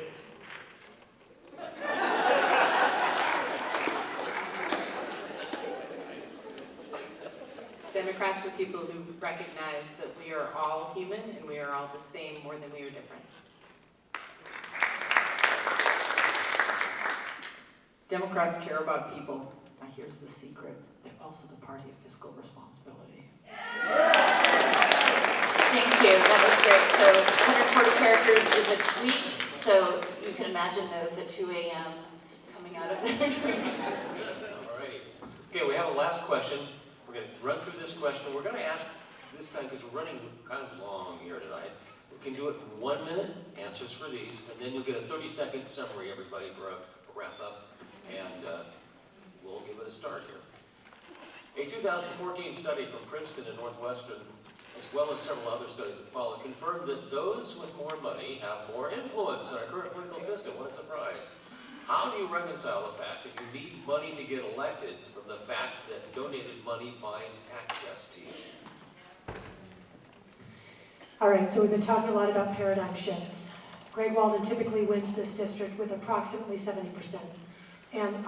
Democrats are people who recognize that we are all human and we are all the same more than we are different. Democrats care about people. Now here's the secret. They're also the party of fiscal responsibility. Thank you, that was great. So 140 characters is a tweet, so you can imagine those at 2 a.m. coming out of their dream. All righty. Okay, we have a last question. We're going to run through this question. We're going to ask this time, because we're running kind of long here tonight. We can do it in 1 minute, answers for these, and then you'll get a 30-second summary, everybody, for a wrap-up, and we'll give it a start here. A 2014 study from Princeton and Northwestern, as well as several other studies that followed, confirmed that those with more money have more influence in our current political system. What a surprise. How do you reconcile the fact that you need money to get elected from the fact that donated money buys access to you? All right, so we've been talking a lot about paradigm shifts. Greg Walden typically wins this district with approximately 70%. And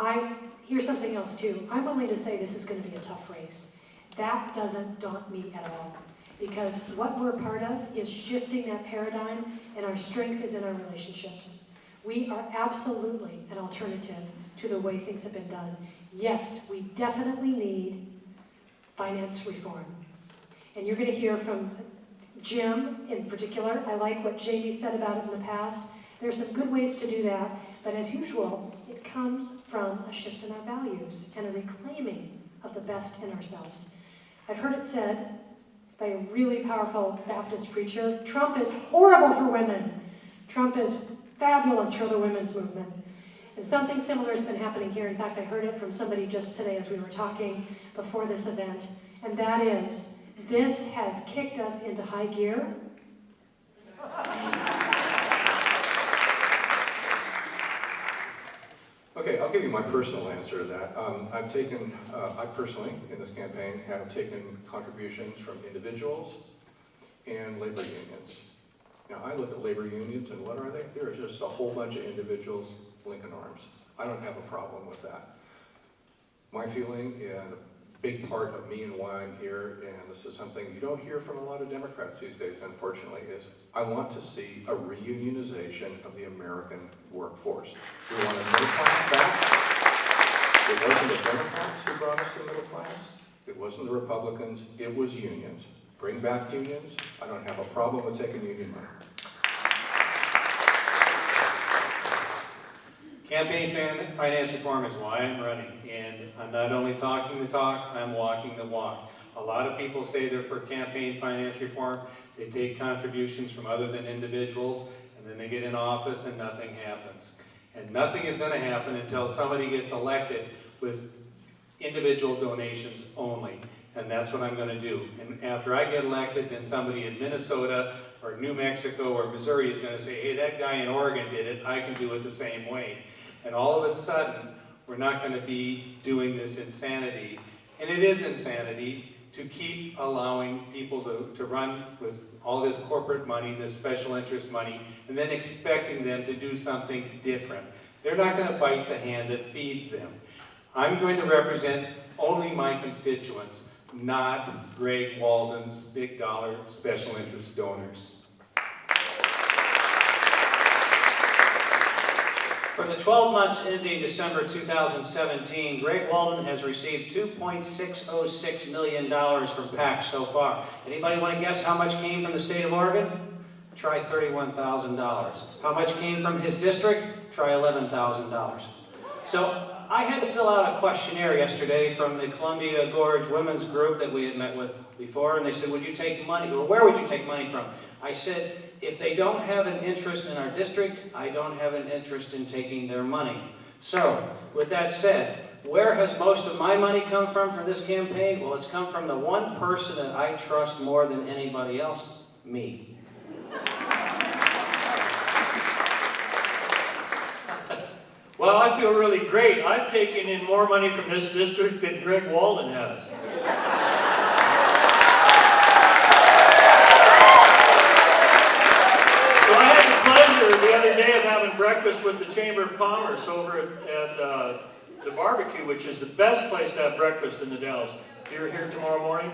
here's something else too. I'm willing to say this is going to be a tough race. That doesn't daunt me at all, because what we're part of is shifting that paradigm, and our strength is in our relationships. We are absolutely an alternative to the way things have been done. Yes, we definitely need finance reform. And you're going to hear from Jim in particular. I like what Jamie said about it in the past. There's some good ways to do that, but as usual, it comes from a shift in our values and a reclaiming of the best in ourselves. I've heard it said by a really powerful Baptist preacher, Trump is horrible for women. Trump is fabulous for the women's movement. And something similar has been happening here. In fact, I heard it from somebody just today as we were talking before this event, and that is, this has kicked us into high gear. Okay, I'll give you my personal answer to that. I personally, in this campaign, have taken contributions from individuals and labor unions. Now, I look at labor unions, and what are they? They're just a whole bunch of individuals linking arms. I don't have a problem with that. My feeling, and a big part of me and why I'm here, and this is something you don't hear from a lot of Democrats these days, unfortunately, is I want to see a reunionization of the American workforce. We want a middle class back. It wasn't the Democrats who brought us the middle class. It wasn't the Republicans. It was unions. Bring back unions. I don't have a problem with taking union money. Campaign finance reform is why I'm running, and I'm not only talking the talk, I'm walking the walk. A lot of people say they're for campaign finance reform. They take contributions from other than individuals, and then they get in office and nothing happens. And nothing is going to happen until somebody gets elected with individual donations only. And that's what I'm going to do. And after I get elected, then somebody in Minnesota or New Mexico or Missouri is going to say, hey, that guy in Oregon did it, I can do it the same way. And all of a sudden, we're not going to be doing this insanity. And it is insanity to keep allowing people to run with all this corporate money, this special interest money, and then expecting them to do something different. They're not going to bite the hand that feeds them. I'm going to represent only my constituents, not Greg Walden's big dollar special interest donors. For the 12 months ending December 2017, Greg Walden has received $2.606 million from PACs so far. Anybody want to guess how much came from the state of Oregon? Try $31,000. How much came from his district? Try $11,000. So I had to fill out a questionnaire yesterday from the Columbia Gorge Women's Group that we had met with before, and they said, would you take money, or where would you take money from? I said, if they don't have an interest in our district, I don't have an interest in taking their money. So, with that said, where has most of my money come from for this campaign? Well, it's come from the one person that I trust more than anybody else, me. Well, I feel really great. I've taken in more money from this district than Greg Walden has. So I had the pleasure the other day of having breakfast with the Chamber of Commerce over at the barbecue, which is the best place to have breakfast in the Dalles. You're here tomorrow morning?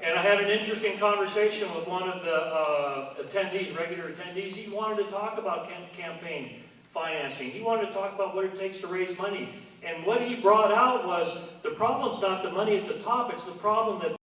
And I had an interesting conversation with one of the attendees, regular attendees. He wanted to talk about campaign financing. He wanted to talk about what it takes to raise money. And what he brought out was the problem's not the money at the top, it's the problem that